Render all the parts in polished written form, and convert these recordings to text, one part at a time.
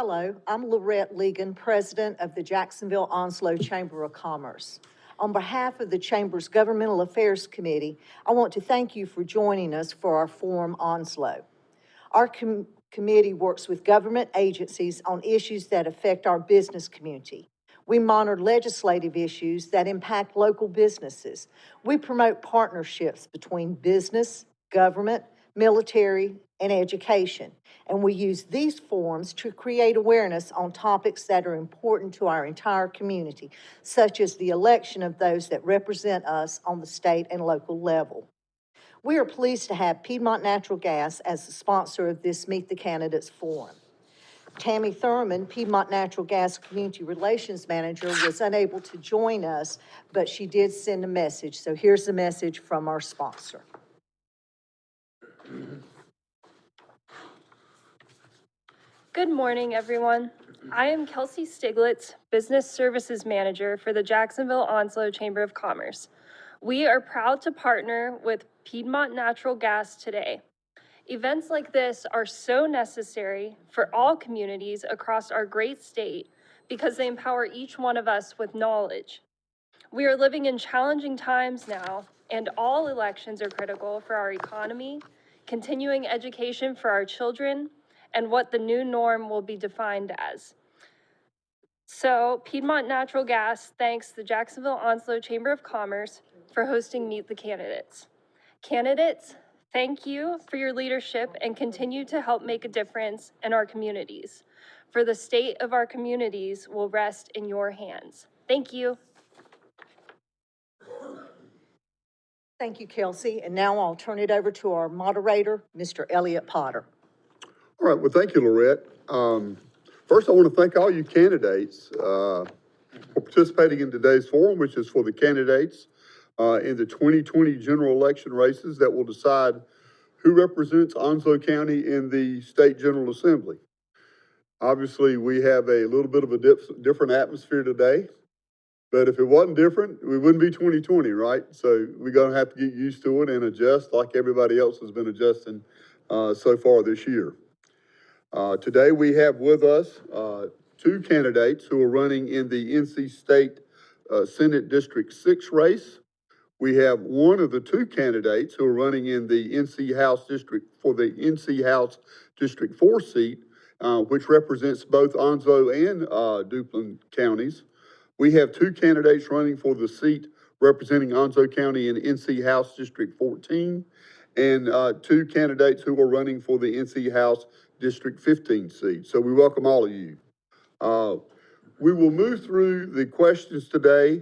Hello, I'm Lorette Legan, President of the Jacksonville Onslow Chamber of Commerce. On behalf of the Chamber's Governmental Affairs Committee, I want to thank you for joining us for our forum Onslow. Our committee works with government agencies on issues that affect our business community. We monitor legislative issues that impact local businesses. We promote partnerships between business, government, military, and education. And we use these forums to create awareness on topics that are important to our entire community, such as the election of those that represent us on the state and local level. We are pleased to have Piedmont Natural Gas as the sponsor of this Meet the Candidates Forum. Tammy Thurman, Piedmont Natural Gas Community Relations Manager, was unable to join us, but she did send a message. So here's the message from our sponsor. Good morning, everyone. I am Kelsey Stiglitz, Business Services Manager for the Jacksonville Onslow Chamber of Commerce. We are proud to partner with Piedmont Natural Gas today. Events like this are so necessary for all communities across our great state because they empower each one of us with knowledge. We are living in challenging times now, and all elections are critical for our economy, continuing education for our children, and what the new norm will be defined as. So, Piedmont Natural Gas thanks the Jacksonville Onslow Chamber of Commerce for hosting Meet the Candidates. Candidates, thank you for your leadership and continue to help make a difference in our communities. For the state of our communities will rest in your hands. Thank you. Thank you, Kelsey. And now I'll turn it over to our moderator, Mr. Elliott Potter. All right, well, thank you, Lorette. First, I want to thank all you candidates for participating in today's forum, which is for the candidates in the 2020 general election races that will decide who represents Onslow County in the state general assembly. Obviously, we have a little bit of a different atmosphere today, but if it wasn't different, we wouldn't be 2020, right? So we're going to have to get used to it and adjust like everybody else has been adjusting so far this year. Today we have with us two candidates who are running in the NC State Senate District 6 race. We have one of the two candidates who are running in the NC House District for the NC House District 4 seat, which represents both Onslow and Duplin counties. We have two candidates running for the seat representing Onslow County in NC House District 14, and two candidates who are running for the NC House District 15 seat. So we welcome all of you. We will move through the questions today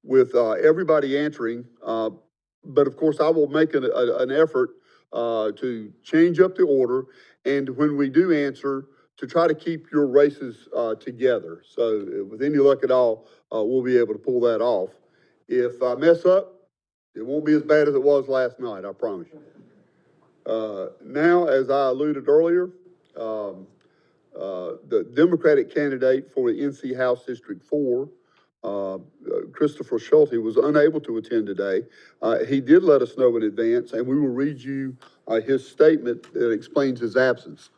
with everybody answering, but of course I will make an effort to change up the order, and when we do answer, to try to keep your races together. So with any luck at all, we'll be able to pull that off. If I mess up, it won't be as bad as it was last night, I promise you. Now, as I alluded earlier, the Democratic candidate for the NC House District 4, Christopher Schulte, was unable to attend today. He did let us know in advance, and we will read you his statement that explains his absence.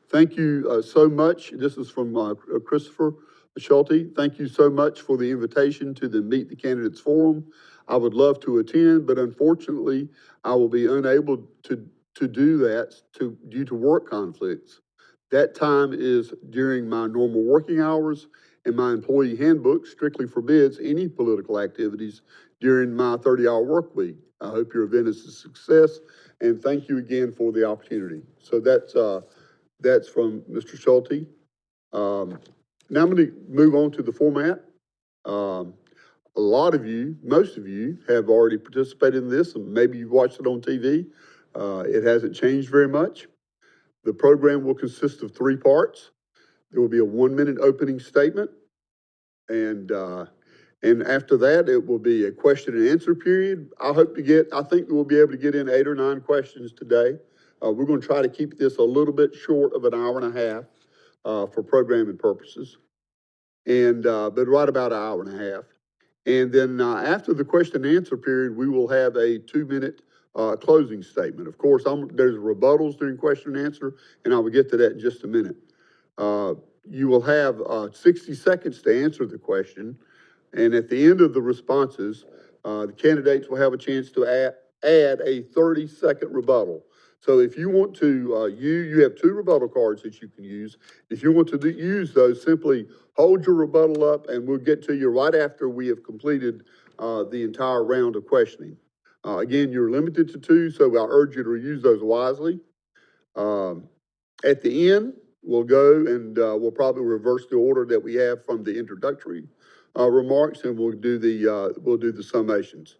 Thank you so much. This is from Christopher Schulte. Thank you so much for the invitation to the Meet the Candidates Forum. I would love to attend, but unfortunately, I will be unable to do that due to work conflicts. That time is during my normal working hours, and my employee handbook strictly forbids any political activities during my 30-hour work week. I hope your event is a success, and thank you again for the opportunity. So that's from Mr. Schulte. Now I'm going to move on to the format. A lot of you, most of you, have already participated in this, and maybe you've watched it on TV. It hasn't changed very much. The program will consist of 3 parts. There will be a 1-minute opening statement, and after that, it will be a question and answer period. I think we'll be able to get in 8 or 9 questions today. We're going to try to keep this a little bit short of an hour and a half for programming purposes, but right about an hour and a half. And then after the question and answer period, we will have a 2-minute closing statement. Of course, there's rebuttals during question and answer, and I will get to that in just a minute. You will have 60 seconds to answer the question, and at the end of the responses, the candidates will have a chance to add a 30-second rebuttal. So if you want to, you have 2 rebuttal cards that you can use. If you want to use those, simply hold your rebuttal up, and we'll get to you right after we have completed the entire round of questioning. Again, you're limited to 2, so I urge you to use those wisely. At the end, we'll go and we'll probably reverse the order that we have from the introductory remarks, and we'll do the summations.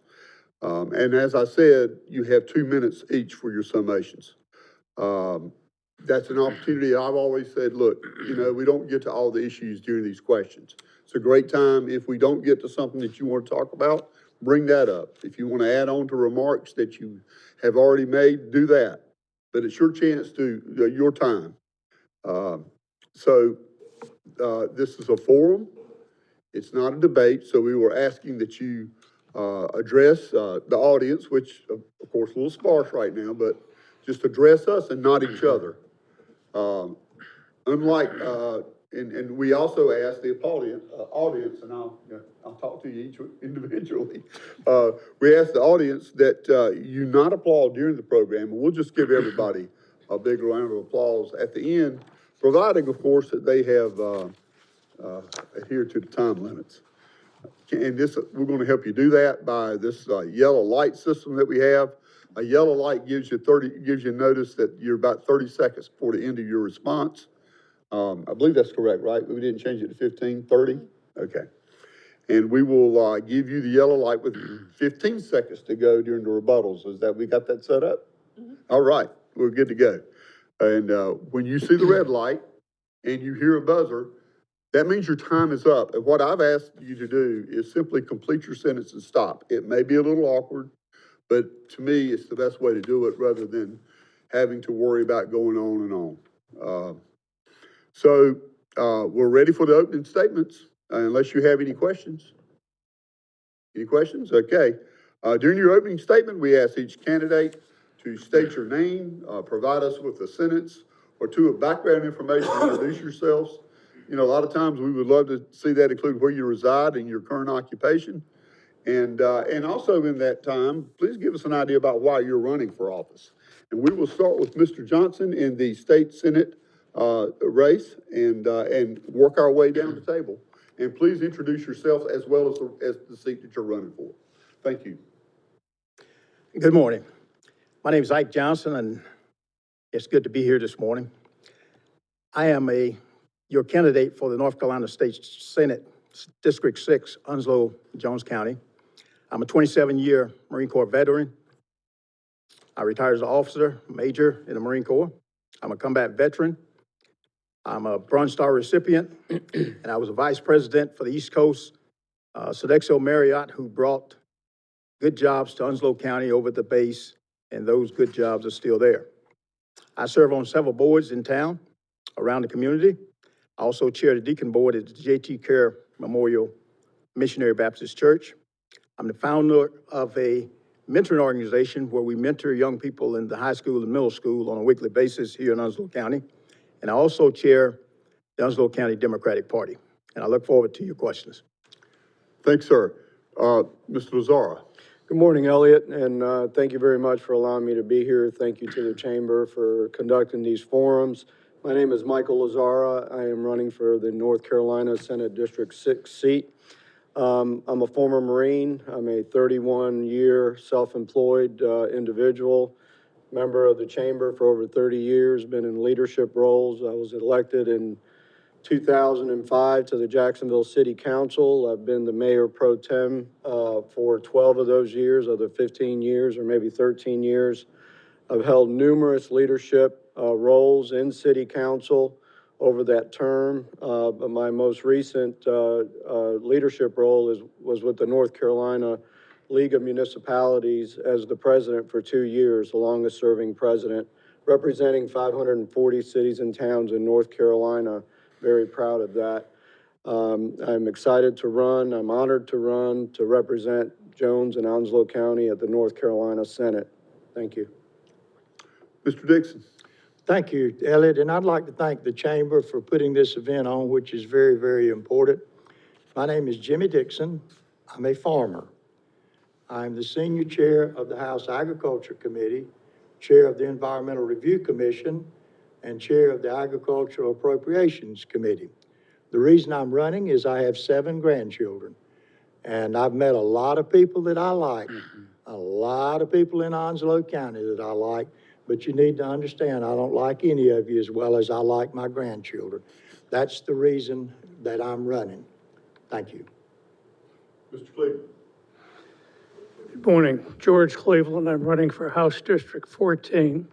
And as I said, you have 2 minutes each for your summations. That's an opportunity. I've always said, look, you know, we don't get to all the issues during these questions. It's a great time. If we don't get to something that you want to talk about, bring that up. If you want to add on to remarks that you have already made, do that. But it's your chance to, your time. This is a forum. It's not a debate, so we were asking that you address the audience, which of course, a little sparse right now, but just address us and not each other. And we also asked the audience, and I'll talk to you each individually. We asked the audience that you not applaud during the program, and we'll just give everybody a big round of applause at the end, providing, of course, that they have adhered to the time limits. And we're going to help you do that by this yellow light system that we have. A yellow light gives you notice that you're about 30 seconds before the end of your response. I believe that's correct, right? We didn't change it to 15, 30? Okay. And we will give you the yellow light with 15 seconds to go during the rebuttals. We got that set up? Mm-hmm. All right, we're good to go. And when you see the red light and you hear a buzzer, that means your time is up. And what I've asked you to do is simply complete your sentence and stop. It may be a little awkward, but to me, it's the best way to do it rather than having to worry about going on and on. We're ready for the opening statements, unless you have any questions. Any questions? Okay. During your opening statement, we ask each candidate to state your name, provide us with a sentence or 2 of background information, introduce yourselves. You know, a lot of times we would love to see that include where you reside and your current occupation. And also in that time, please give us an idea about why you're running for office. And we will start with Mr. Johnson in the state Senate race and work our way down the table. And please introduce yourself as well as the seat that you're running for. Thank you. Good morning. My name is Ike Johnson, and it's good to be here this morning. I am your candidate for the North Carolina State Senate, District 6, Onslow, Jones County. I'm a 27-year Marine Corps veteran. I retired as an officer, major in the Marine Corps. I'm a combat veteran. I'm a Bronze Star recipient, and I was a vice president for the East Coast Sodexo Marriott, who brought good jobs to Onslow County over at the base, and those good jobs are still there. I serve on several boards in town, around the community. I also chair the deacon board at the J.T. Kerr Memorial Missionary Baptist Church. I'm the founder of a mentoring organization where we mentor young people in the high school and middle school on a weekly basis here in Onslow County. And I also chair the Onslow County Democratic Party. And I look forward to your questions. Thanks, sir. Mr. Lazzara. Good morning, Elliott, and thank you very much for allowing me to be here. Thank you to the Chamber for conducting these forums. My name is Michael Lazzara. I am running for the North Carolina Senate District 6 seat. I'm a former Marine. I'm a 31-year self-employed individual, member of the Chamber for over 30 years, been in leadership roles. I was elected in 2005 to the Jacksonville City Council. I've been the mayor pro tem for 12 of those years, of the 15 years or maybe 13 years. I've held numerous leadership roles in City Council over that term, but my most recent leadership role was with the North Carolina League of Municipalities as the president for 2 years, the longest serving president, representing 540 cities and towns in North Carolina. Very proud of that. I'm excited to run. I'm honored to run to represent Jones and Onslow County at the North Carolina Senate. Thank you. Mr. Dixon. Thank you, Elliott, and I'd like to thank the Chamber for putting this event on, which is very, very important. My name is Jimmy Dixon. I'm a farmer. I'm the Senior Chair of the House Agriculture Committee, Chair of the Environmental Review Commission, and Chair of the Agricultural Appropriations Committee. The reason I'm running is I have 7 grandchildren, and I've met a lot of people that I like, a lot of people in Onslow County that I like, but you need to understand, I don't like any of you as well as I like my grandchildren. That's the reason that I'm running. Thank you. Mr. Cleveland. Good morning, George Cleveland. I'm running for House District 14.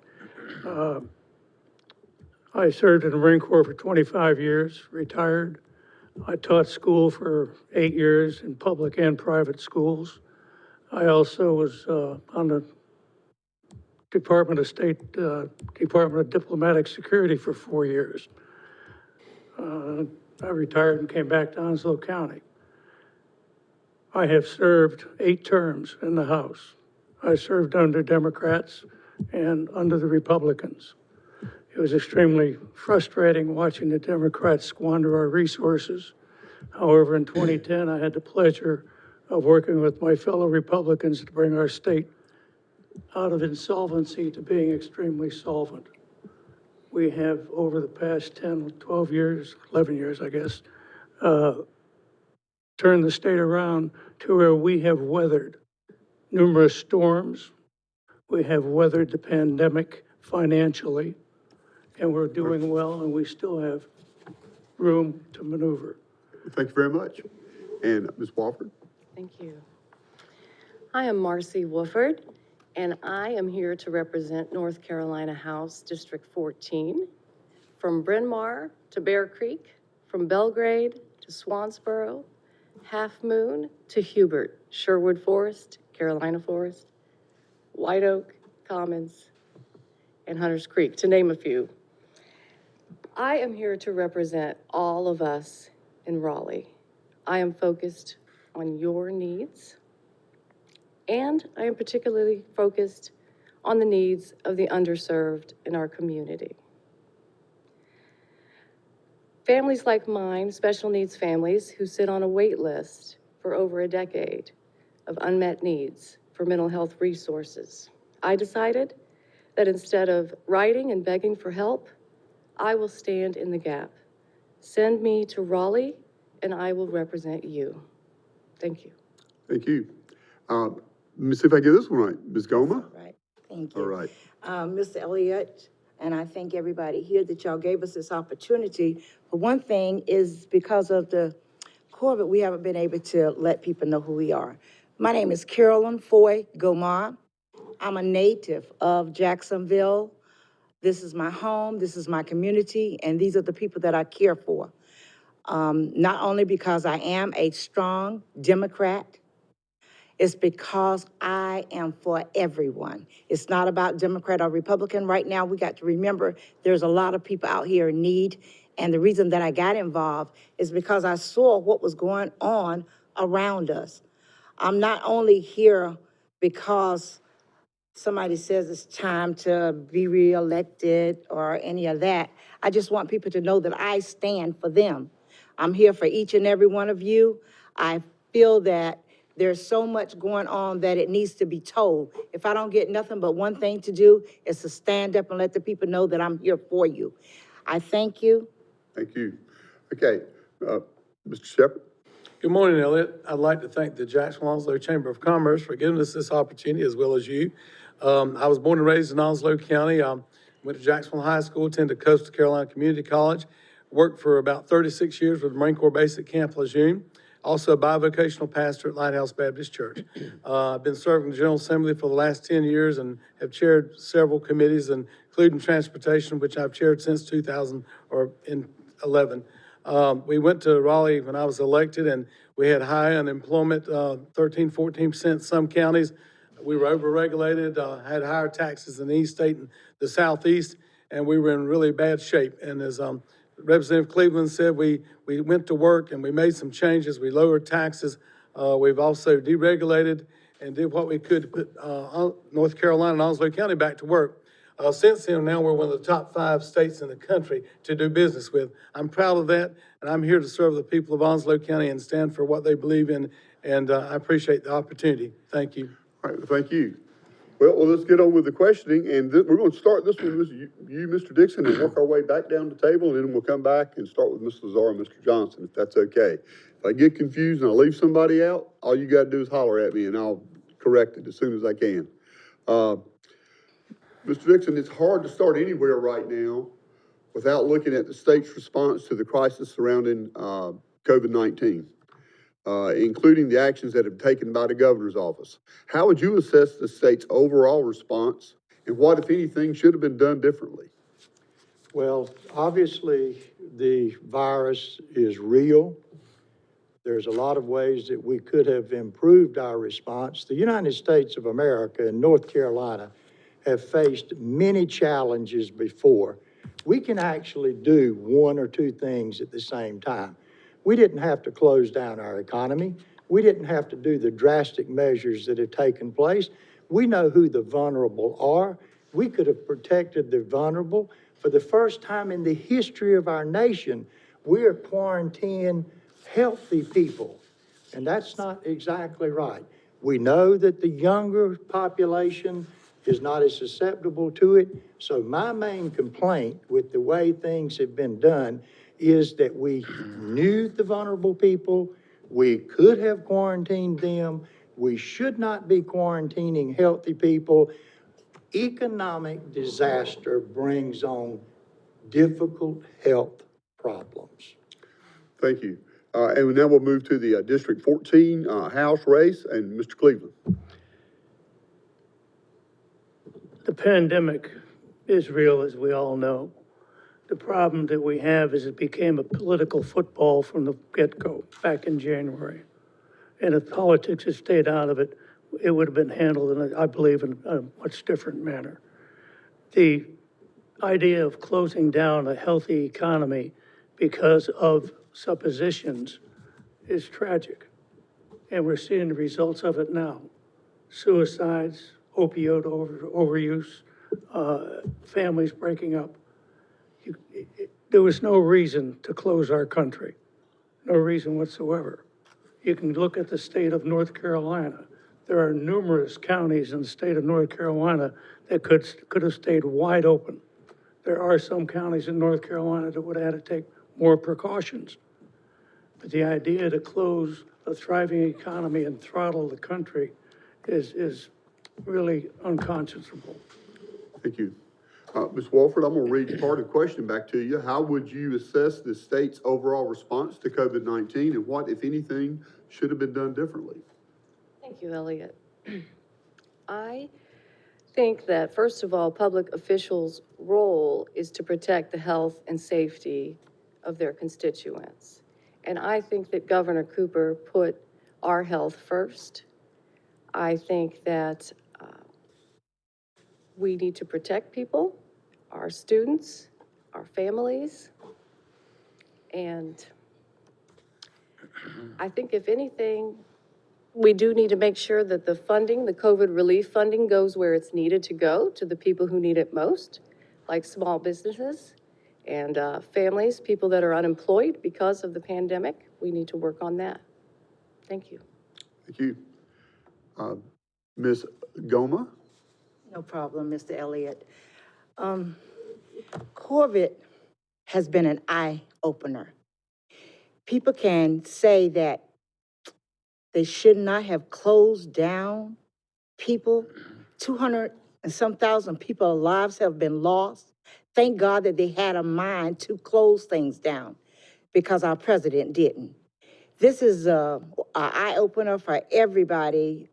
I served in the Marine Corps for 25 years, retired. I taught school for 8 years in public and private schools. I also was on the Department of Diplomatic Security for 4 years. I retired and came back to Onslow County. I have served 8 terms in the House. I served under Democrats and under the Republicans. It was extremely frustrating watching the Democrats squander our resources. However, in 2010, I had the pleasure of working with my fellow Republicans to bring our state out of insolvency to being extremely solvent. We have, over the past 10, 12 years, 11 years, I guess, turned the state around to where we have weathered numerous storms. We have weathered the pandemic financially, and we're doing well, and we still have room to maneuver. Thank you very much. And Ms. Wofford? Thank you. I am Marcy Wofford, and I am here to represent North Carolina House District 14, from Bryn Mawr to Bear Creek, from Belgrade to Swansboro, Half Moon to Hubert, Sherwood Forest, Carolina Forest, White Oak, Commons, and Hunters Creek, to name a few. I am here to represent all of us in Raleigh. I am focused on your needs, and I am particularly focused on the needs of the underserved in our community. Families like mine, special needs families who sit on a wait list for over a decade of unmet needs for mental health resources. I decided that instead of writing and begging for help, I will stand in the gap. Send me to Raleigh, and I will represent you. Thank you. Thank you. Let me see if I get this one right. Ms. Gomaa? All right, thank you. All right. Mr. Elliott, and I thank everybody here that y'all gave us this opportunity. For one thing is because of the COVID, we haven't been able to let people know who we are. My name is Carolyn Gomaa. I'm a native of Jacksonville. This is my home, this is my community, and these are the people that I care for. Not only because I am a strong Democrat, it's because I am for everyone. It's not about Democrat or Republican. Right now, we got to remember there's a lot of people out here in need. And the reason that I got involved is because I saw what was going on around us. I'm not only here because somebody says it's time to be reelected or any of that. I just want people to know that I stand for them. I'm here for each and every one of you. I feel that there's so much going on that it needs to be told. If I don't get nothing but one thing to do, is to stand up and let the people know that I'm here for you. I thank you. Thank you. Okay, Mr. Shepherd? Good morning, Elliott. I'd like to thank the Jacksonville Chamber of Commerce for giving us this opportunity, as well as you. I was born and raised in Onslow County. Went to Jacksonville High School, attended Coastal Carolina Community College, worked for about 36 years with the Marine Corps Base at Camp Lejeune. Also a bivocational pastor at Lighthouse Baptist Church. I've been serving the General Assembly for the last 10 years and have chaired several committees, including transportation, which I've chaired since 2011. We went to Raleigh when I was elected, and we had high unemployment, 13, 14% in some counties. We were overregulated, had higher taxes in the East State and the Southeast, and we were in really bad shape. And as Representative Cleveland said, we went to work and we made some changes. We lowered taxes. We've also deregulated and did what we could to put North Carolina and Onslow County back to work. Since then, now we're one of the top 5 states in the country to do business with. I'm proud of that, and I'm here to serve the people of Onslow County and stand for what they believe in, and I appreciate the opportunity. Thank you. All right, thank you. Well, let's get on with the questioning, and we're going to start this one with you, Mr. Dixon, and work our way back down the table, and then we'll come back and start with Ms. Lazar and Mr. Johnson, if that's okay. If I get confused and I leave somebody out, all you got to do is holler at me, and I'll correct it as soon as I can. Mr. Dixon, it's hard to start anywhere right now without looking at the state's response to the crisis surrounding COVID-19. Including the actions that have been taken by the governor's office. How would you assess the state's overall response, and what, if anything, should have been done differently? Well, obviously, the virus is real. There's a lot of ways that we could have improved our response. The United States of America and North Carolina have faced many challenges before. We can actually do one or two things at the same time. We didn't have to close down our economy. We didn't have to do the drastic measures that have taken place. We know who the vulnerable are. We could have protected the vulnerable. For the first time in the history of our nation, we are quarantining healthy people, and that's not exactly right. We know that the younger population is not as susceptible to it. So my main complaint with the way things have been done is that we knew the vulnerable people, we could have quarantined them, we should not be quarantining healthy people. Economic disaster brings on difficult health problems. Thank you. And now we'll move to the District 14 House race, and Mr. Cleveland. The pandemic is real, as we all know. The problem that we have is it became a political football from the get-go back in January. And if politics had stayed out of it, it would have been handled, I believe, in a much different manner. The idea of closing down a healthy economy because of suppositions is tragic. And we're seeing the results of it now. Suicides, opioid overuse, families breaking up. There was no reason to close our country, no reason whatsoever. You can look at the state of North Carolina. There are numerous counties in the state of North Carolina that could have stayed wide open. There are some counties in North Carolina that would have had to take more precautions. But the idea to close a thriving economy and throttle the country is really unconscionable. Thank you. Ms. Wofford, I'm going to read part of the question back to you. How would you assess the state's overall response to COVID-19, and what, if anything, should have been done differently? Thank you, Elliott. I think that, first of all, public officials' role is to protect the health and safety of their constituents. And I think that Governor Cooper put our health first. I think that we need to protect people, our students, our families. And I think if anything, we do need to make sure that the funding, the COVID relief funding, goes where it's needed to go, to the people who need it most, like small businesses and families, people that are unemployed because of the pandemic. We need to work on that. Thank you. Thank you. Ms. Gomaa? No problem, Mr. Elliott. COVID has been an eye-opener. People can say that they should not have closed down. People, 200 and some thousand people's lives have been lost. Thank God that they had a mind to close things down, because our president didn't. This is an eye-opener for everybody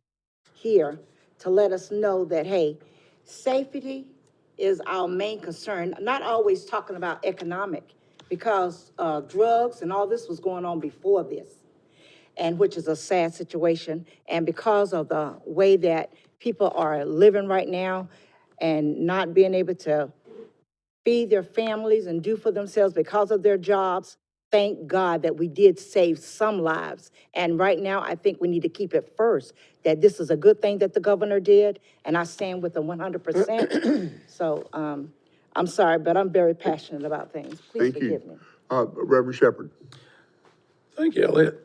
here to let us know that, hey, safety is our main concern, not always talking about economic, because drugs and all this was going on before this, and which is a sad situation. And because of the way that people are living right now and not being able to feed their families and do for themselves because of their jobs, thank God that we did save some lives. And right now, I think we need to keep it first, that this is a good thing that the governor did, and I stand with him 100%. So, I'm sorry, but I'm very passionate about things. Please Thank you. forgive me. Reverend Shepherd. Thank you, Elliott.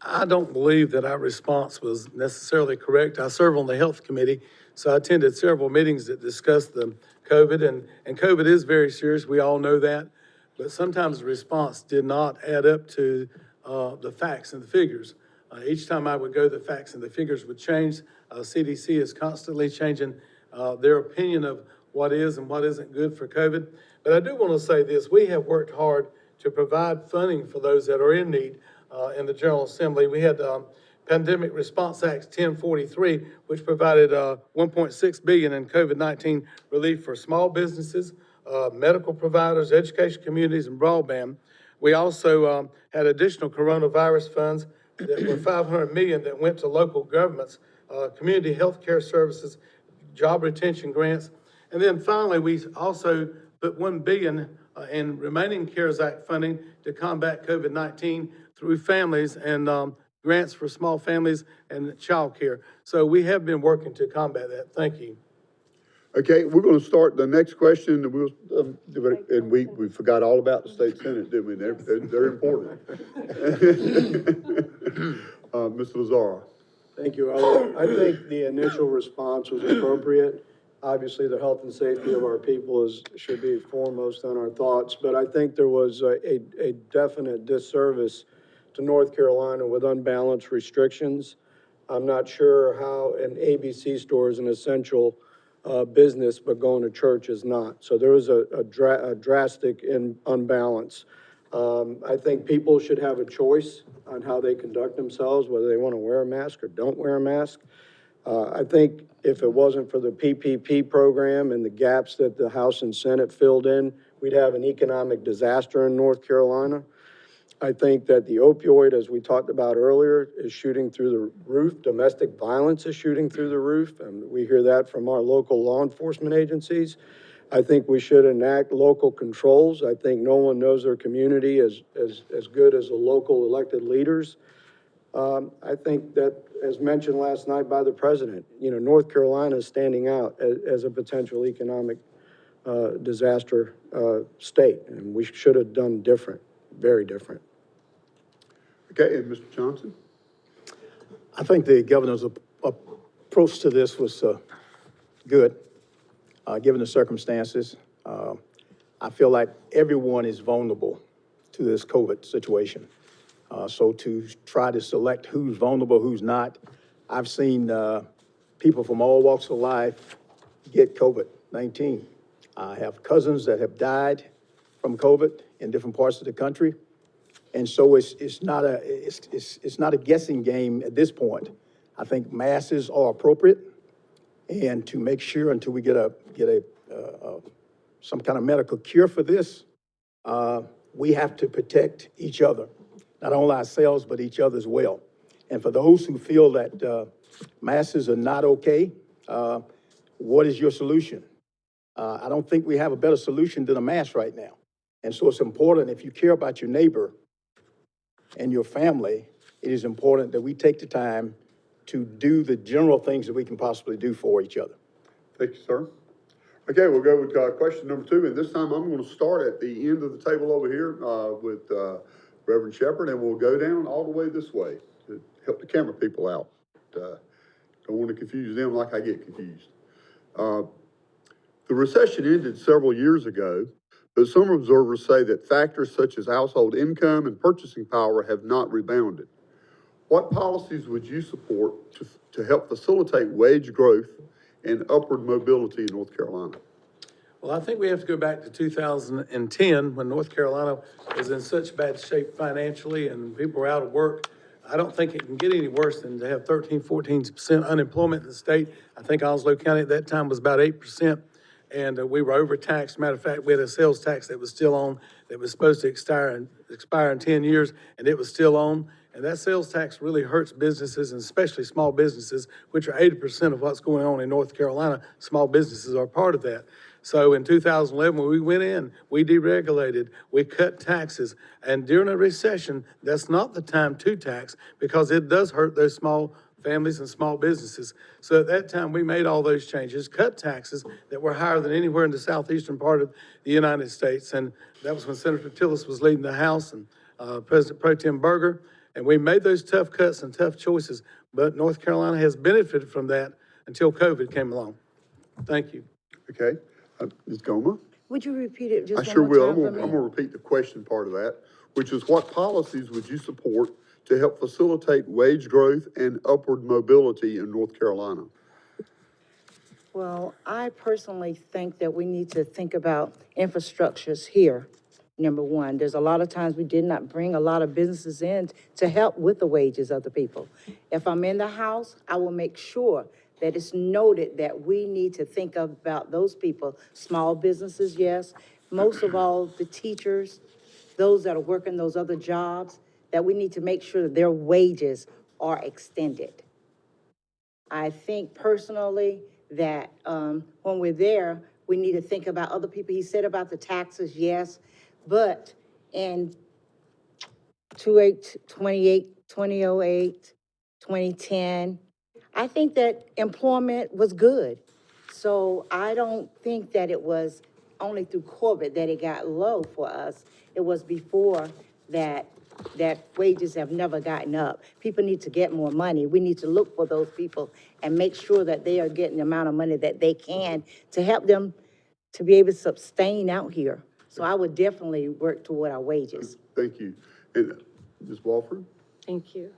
I don't believe that our response was necessarily correct. I serve on the Health Committee, so I attended several meetings that discussed the COVID, and COVID is very serious. We all know that. But sometimes the response did not add up to the facts and the figures. Each time I would go, the facts and the figures would change. CDC is constantly changing their opinion of what is and what isn't good for COVID. But I do want to say this. We have worked hard to provide funding for those that are in need in the General Assembly. We had Pandemic Response Act 1043, which provided $1.6 billion in COVID-19 relief for small businesses, medical providers, education communities, and broadband. We also had additional coronavirus funds that were $500 million that went to local governments, community health care services, job retention grants. And then finally, we also put $1 billion in remaining CARES Act funding to combat COVID-19 through families and grants for small families and child care. So we have been working to combat that. Thank you. Okay, we're going to start the next question, and we'll, and we forgot all about the state senate, didn't we? They're important. Mr. Lazara. Thank you, Elliott. I think the initial response was appropriate. Obviously, the health and safety of our people should be foremost on our thoughts, but I think there was a definite disservice to North Carolina with unbalanced restrictions. I'm not sure how an ABC store is an essential business, but going to church is not. So there was a drastic unbalance. I think people should have a choice on how they conduct themselves, whether they want to wear a mask or don't wear a mask. I think if it wasn't for the PPP program and the gaps that the House and Senate filled in, we'd have an economic disaster in North Carolina. I think that the opioid, as we talked about earlier, is shooting through the roof. Domestic violence is shooting through the roof, and we hear that from our local law enforcement agencies. I think we should enact local controls. I think no one knows their community as good as the local elected leaders. I think that, as mentioned last night by the president, North Carolina is standing out as a potential economic disaster state, and we should have done different, very different. Okay, and Mr. Johnson? I think the governor's approach to this was good, given the circumstances. I feel like everyone is vulnerable to this COVID situation. So to try to select who's vulnerable, who's not, I've seen people from all walks of life get COVID-19. I have cousins that have died from COVID in different parts of the country. And so it's not a guessing game at this point. I think masks are appropriate, and to make sure until we get some kind of medical cure for this, we have to protect each other, not only ourselves but each other as well. And for those who feel that masks are not okay, what is your solution? I don't think we have a better solution than a mask right now. And so it's important, if you care about your neighbor and your family, it is important that we take the time to do the general things that we can possibly do for each other. Thank you, sir. Okay, we'll go with question number 2, and this time I'm going to start at the end of the table over here with Reverend Shepherd, and we'll go down all the way this way to help the camera people out. Don't want to confuse them like I get confused. The recession ended several years ago, but some observers say that factors such as household income and purchasing power have not rebounded. What policies would you support to help facilitate wage growth and upward mobility in North Carolina? Well, I think we have to go back to 2010 when North Carolina was in such bad shape financially and people were out of work. I don't think it can get any worse than to have 13-14% unemployment in the state. I think Onslow County at that time was about 8%. And we were overtaxed. Matter of fact, we had a sales tax that was still on, that was supposed to expire in 10 years, and it was still on. And that sales tax really hurts businesses, and especially small businesses, which are 80% of what's going on in North Carolina. Small businesses are part of that. So in 2011, when we went in, we deregulated, we cut taxes. And during a recession, that's not the time to tax because it does hurt those small families and small businesses. So at that time, we made all those changes, cut taxes that were higher than anywhere in the southeastern part of the United States. And that was when Senator Tillis was leading the House and President Pro Tem Berger. And we made those tough cuts and tough choices. But North Carolina has benefited from that until COVID came along. Thank you. Okay, Ms. Gomaa? Would you repeat it I just sure one more will. time for I'm me? gonna repeat the question part of that, which is what policies would you support to help facilitate wage growth and upward mobility in North Carolina? Well, I personally think that we need to think about infrastructures here. Number one, there's a lot of times we did not bring a lot of businesses in to help with the wages of the people. If I'm in the House, I will make sure that it's noted that we need to think about those people, small businesses, yes, most of all, the teachers, those that are working those other jobs, that we need to make sure that their wages are extended. I think personally that when we're there, we need to think about other people. He said about the taxes, yes, but in 2008, 2010, I think that employment was good. So I don't think that it was only through COVID that it got low for us. It was before that wages have never gotten up. People need to get more money. We need to look for those people and make sure that they are getting the amount of money that they can to help them to be able to sustain out here. So I would definitely work toward our wages. Thank you. And Ms. Wofford? Thank you.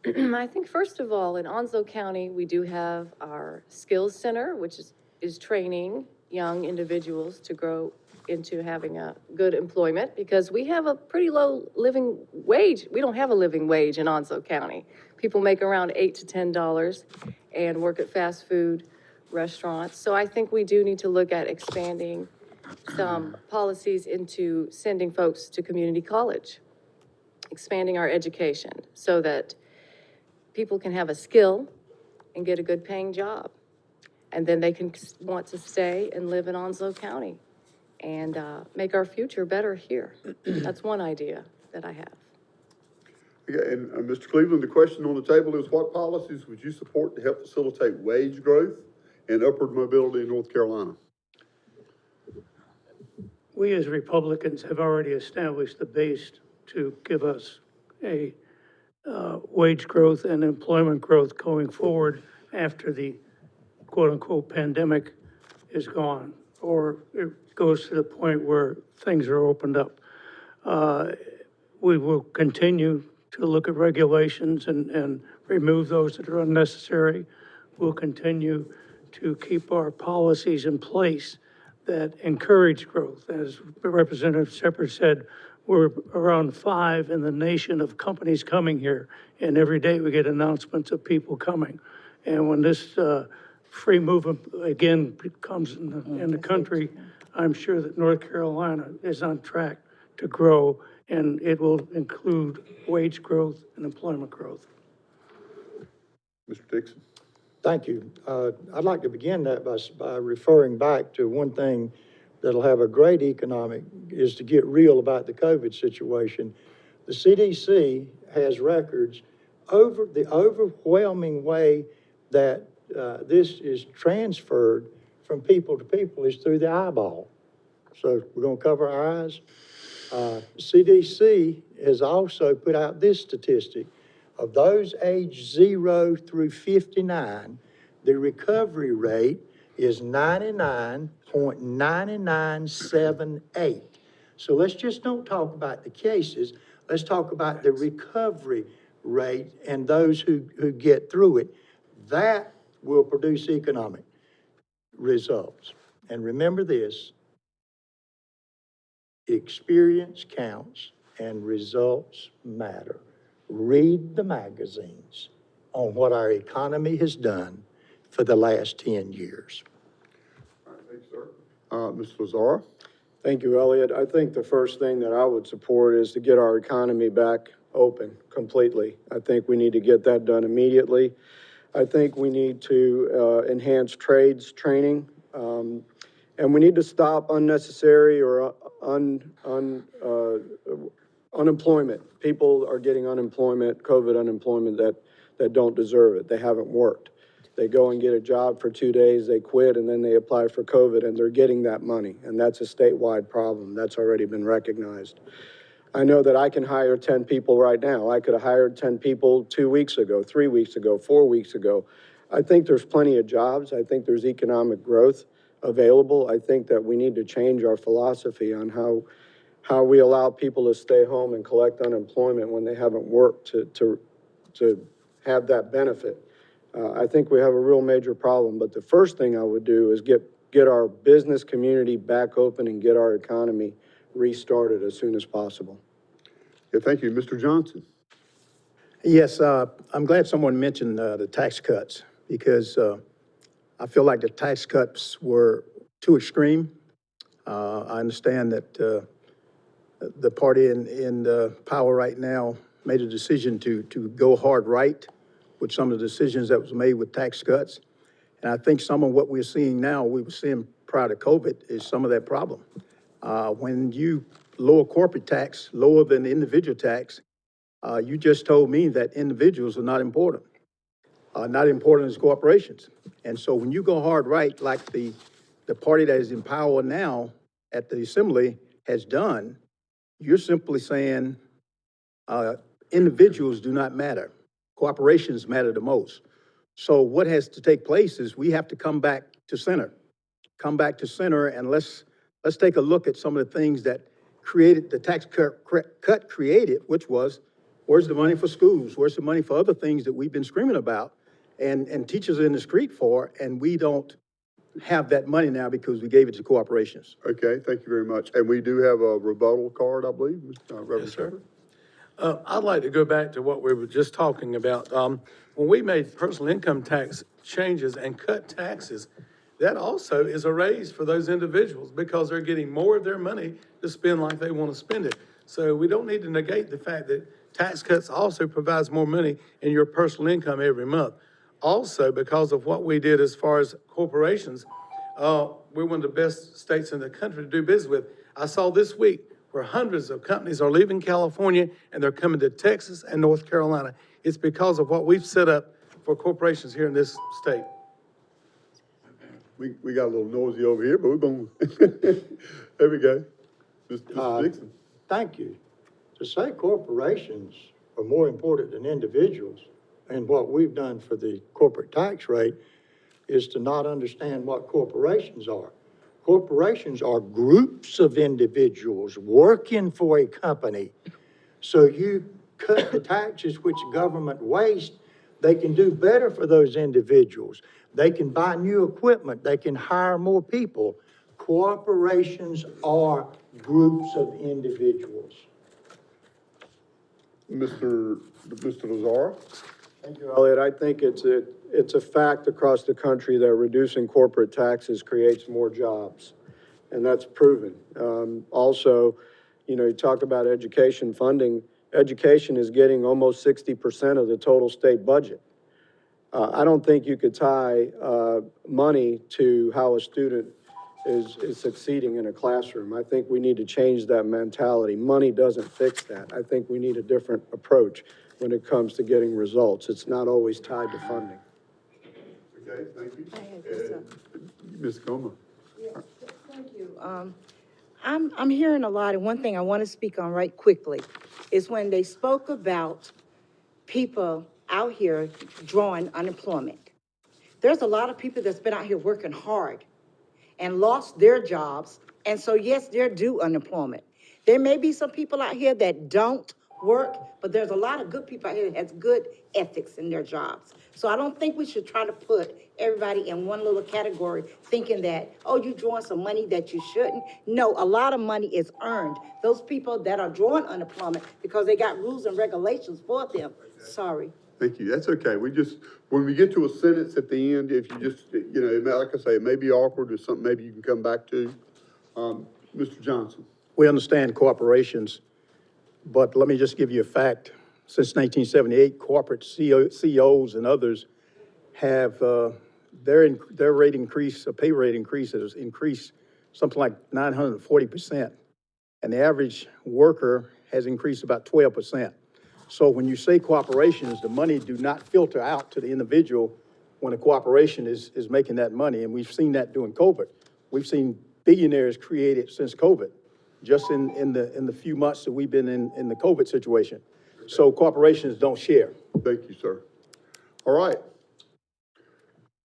I think first of all, in Onslow County, we do have our Skills Center, which is training young individuals to grow into having a good employment because we have a pretty low living wage. We don't have a living wage in Onslow County. People make around $8 to $10 and work at fast food restaurants. So I think we do need to look at expanding some policies into sending folks to community college, expanding our education so that people can have a skill and get a good paying job. And then they can want to stay and live in Onslow County and make our future better here. That's one idea that I have. Okay, and Mr. Cleveland, the question on the table is what policies would you support to help facilitate wage growth and upward mobility in North Carolina? We as Republicans have already established the base to give us a wage growth and employment growth going forward after the quote-unquote pandemic is gone, or it goes to the point where things are opened up. We will continue to look at regulations and remove those that are unnecessary. We'll continue to keep our policies in place that encourage growth. As Representative Shepherd said, we're around 5 in the nation of companies coming here, and every day we get announcements of people coming. And when this free movement again comes in the country, I'm sure that North Carolina is on track to grow, and it will include wage growth and employment growth. Mr. Dixon? Thank you. I'd like to begin that by referring back to one thing that'll have a great economic, is to get real about the COVID situation. The CDC has records over the overwhelming way that this is transferred from people to people is through the eyeball. So we're going to cover our eyes. CDC has also put out this statistic. Of those aged 0 through 59, the recovery rate is 99.9978. So let's just don't talk about the cases. Let's talk about the recovery rate and those who get through it. That will produce economic results. And remember this, experience counts and results matter. Read the magazines on what our economy has done for the last 10 years. All right, thanks, sir. Mr. Lazara? Thank you, Elliott. I think the first thing that I would support is to get our economy back open completely. I think we need to get that done immediately. I think we need to enhance trades training. And we need to stop unnecessary or unemployment. People are getting unemployment, COVID unemployment, that don't deserve it. They haven't worked. They go and get a job for 2 days, they quit, and then they apply for COVID, and they're getting that money. And that's a statewide problem. That's already been recognized. I know that I can hire 10 people right now. I could have hired 10 people 2 weeks ago, 3 weeks ago, 4 weeks ago. I think there's plenty of jobs. I think there's economic growth available. I think that we need to change our philosophy on how we allow people to stay home and collect unemployment when they haven't worked to have that benefit. I think we have a real major problem, but the first thing I would do is get our business community back open and get our economy restarted as soon as possible. Yeah, thank you. Mr. Johnson? Yes, I'm glad someone mentioned the tax cuts because I feel like the tax cuts were too extreme. I understand that the party in power right now made a decision to go hard right with some of the decisions that was made with tax cuts. And I think some of what we're seeing now, we were seeing prior to COVID, is some of that problem. When you lower corporate tax, lower than the individual tax, you just told me that individuals are not important as corporations. And so when you go hard right, like the party that is in power now at the assembly has done, you're simply saying individuals do not matter. Corporations matter the most. So what has to take place is we have to come back to center. Come back to center, and let's take a look at some of the things that created the tax cut created, which was, where's the money for schools? Where's the money for other things that we've been screaming about and teachers are in the street for, and we don't have that money now because we gave it to corporations. Okay, thank you very much. And we do have a rebuttal card, I believe, Reverend Yes, sir. Shepherd. I'd like to go back to what we were just talking about. When we made personal income tax changes and cut taxes, that also is a raise for those individuals because they're getting more of their money to spend like they want to spend it. So we don't need to negate the fact that tax cuts also provides more money in your personal income every month. Also, because of what we did as far as corporations, we're one of the best states in the country to do business with. I saw this week where hundreds of companies are leaving California and they're coming to Texas and North Carolina. It's because of what we've set up for corporations here in this state. We got a little noisy over here, but we're going, there we go. Mr. Dixon. Thank you. To say corporations are more important than individuals and what we've done for the corporate tax rate is to not understand what corporations are. Corporations are groups of individuals working for a company. So you cut the taxes which government wastes, they can do better for those individuals. They can buy new equipment. They can hire more people. Corporations are groups of individuals. Mr. Lazara? Thank you, Elliott. I think it's a fact across the country that reducing corporate taxes creates more jobs, and that's proven. Also, you talk about education funding. Education is getting almost 60% of the total state budget. I don't think you could tie money to how a student is succeeding in a classroom. I think we need to change that mentality. Money doesn't fix that. I think we need a different approach when it comes to getting results. It's not always tied to funding. Okay, thank you. Yes, Ms. Gomaa? thank you. I'm hearing a lot, and one thing I want to speak on right quickly is when they spoke about people out here drawing unemployment. There's a lot of people that's been out here working hard and lost their jobs, and so yes, they're due unemployment. There may be some people out here that don't work, but there's a lot of good people out here that has good ethics in their jobs. So I don't think we should try to put everybody in one little category thinking that, oh, you're drawing some money that you shouldn't. No, a lot of money is earned. Those people that are drawing unemployment because they got rules and regulations for them. Sorry. Thank you. That's okay. When we get to a sentence at the end, if you just, like I say, it may be awkward or something maybe you can come back to. Mr. Johnson. We understand corporations, but let me just give you a fact. Since 1978, corporate CEOs and others have their rate increase, pay rate increase has increased something like 940%. And the average worker has increased about 12%. So when you say corporations, the money do not filter out to the individual when a corporation is making that money. And we've seen that during COVID. We've seen billionaires created since COVID, just in the few months that we've been in the COVID situation. So corporations don't share. Thank you, sir. All right.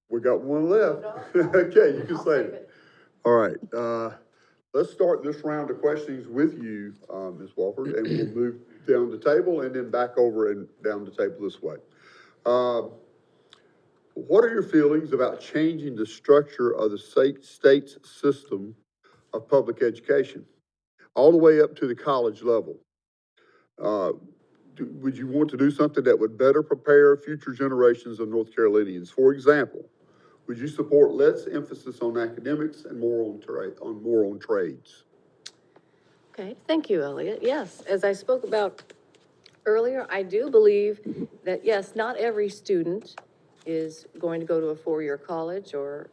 We got one left. Okay, you can say it. All right, let's start this round of questionings with you, Ms. Wofford, and we'll move down the table and then back over and down the table this way. What are your feelings about changing the structure of the state's system of public education, all the way up to the college level? Would you want to do something that would better prepare future generations of North Carolinians? For example, would you support less emphasis on academics and more on trades? Okay, thank you, Elliott. Yes, as I spoke about earlier, I do believe that, yes, not every student is going to go to a four-year college or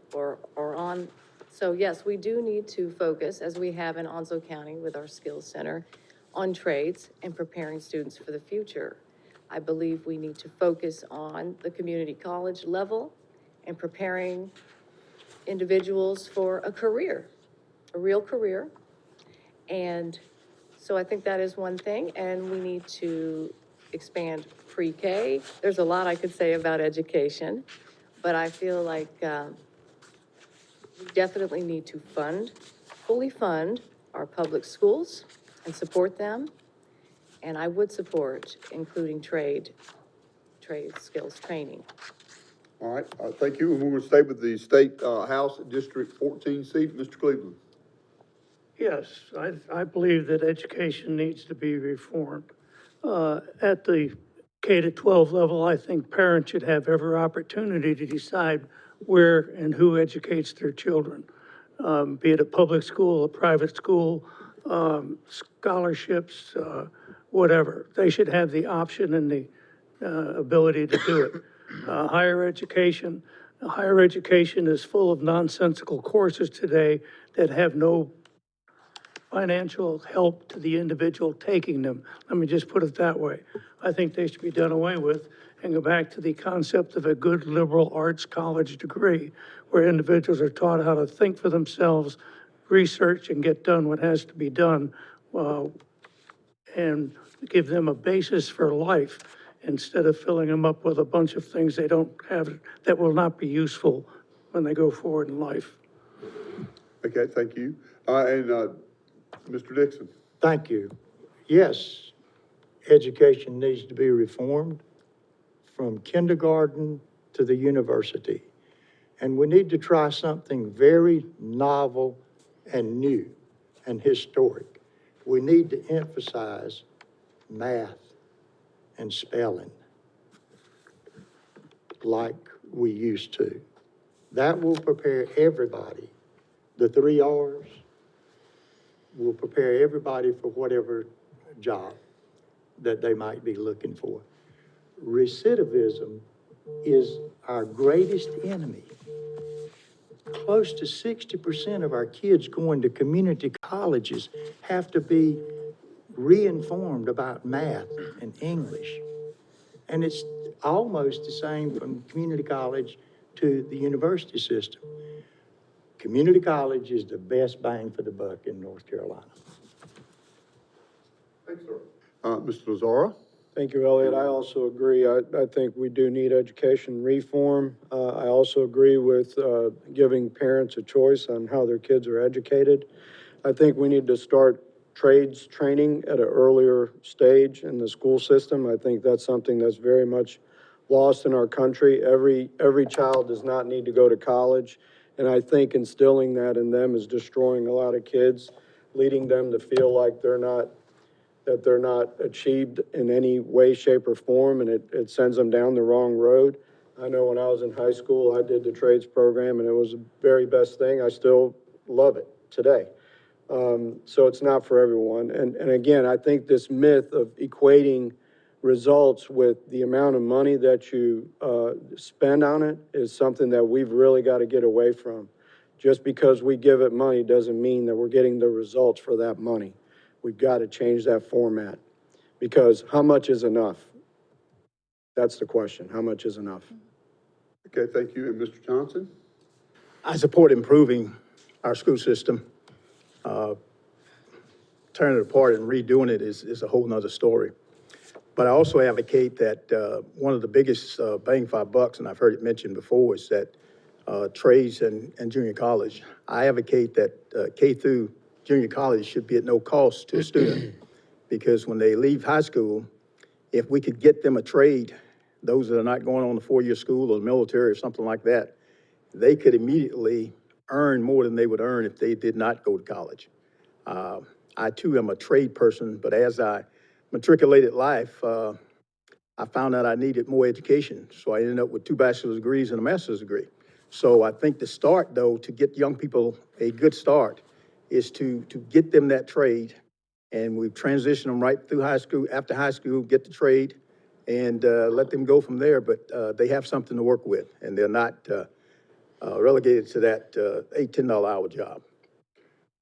on. So yes, we do need to focus, as we have in Onslow County with our skills center, on trades and preparing students for the future. I believe we need to focus on the community college level and preparing individuals for a career, a real career. And so I think that is one thing, and we need to expand pre-K. There's a lot I could say about education, but I feel like we definitely need to fully fund our public schools and support them. And I would support including trade skills training. All right, thank you. And we're going to stay with the State House District 14 seat. Mr. Cleveland. Yes, I believe that education needs to be reformed. At the K-12 level, I think parents should have every opportunity to decide where and who educates their children, be it a public school, a private school, scholarships, whatever. They should have the option and the ability to do it. Higher education is full of nonsensical courses today that have no financial help to the individual taking them. Let me just put it that way. I think they should be done away with and go back to the concept of a good liberal arts college degree where individuals are taught how to think for themselves, research, and get done what has to be done, and give them a basis for life instead of filling them up with a bunch of things they don't have that will not be useful when they go forward in life. Okay, thank you. Mr. Dixon. Thank you. Yes, education needs to be reformed from kindergarten to the university. And we need to try something very novel and new and historic. We need to emphasize math and spelling like we used to. That will prepare everybody. The 3 R's will prepare everybody for whatever job that they might be looking for. Recidivism is our greatest enemy. Close to 60% of our kids going to community colleges have to be re-informed about math and English. And it's almost the same from community college to the university system. Community college is the best bang for the buck in North Carolina. Thanks, sir. Mr. Lazzara. Thank you, Elliott. I also agree. I think we do need education reform. I also agree with giving parents a choice on how their kids are educated. I think we need to start trades training at an earlier stage in the school system. I think that's something that's very much lost in our country. Every child does not need to go to college. And I think instilling that in them is destroying a lot of kids, leading them to feel like they're not achieved in any way, shape, or form, and it sends them down the wrong road. I know when I was in high school, I did the trades program, and it was the very best thing. I still love it today. So it's not for everyone. And again, I think this myth of equating results with the amount of money that you spend on it is something that we've really got to get away from. Just because we give it money doesn't mean that we're getting the results for that money. We've got to change that format, because how much is enough? That's the question. How much is enough? Okay, thank you. And Mr. Johnson? I support improving our school system. Turning it apart and redoing it is a whole nother story. But I also advocate that one of the biggest bang for our bucks, and I've heard it mentioned before, is that trades and junior college. I advocate that K through junior college should be at no cost to a student, because when they leave high school, if we could get them a trade, those that are not going on to four-year school or the military or something like that, they could immediately earn more than they would earn if they did not go to college. I too am a trade person, but as I matriculated life, I found out I needed more education. So I ended up with 2 bachelor's degrees and a master's degree. So I think the start, though, to get young people a good start is to get them that trade. And we've transitioned them right through high school, after high school, get the trade, and let them go from there. But they have something to work with, and they're not relegated to that $8, $10 hour job.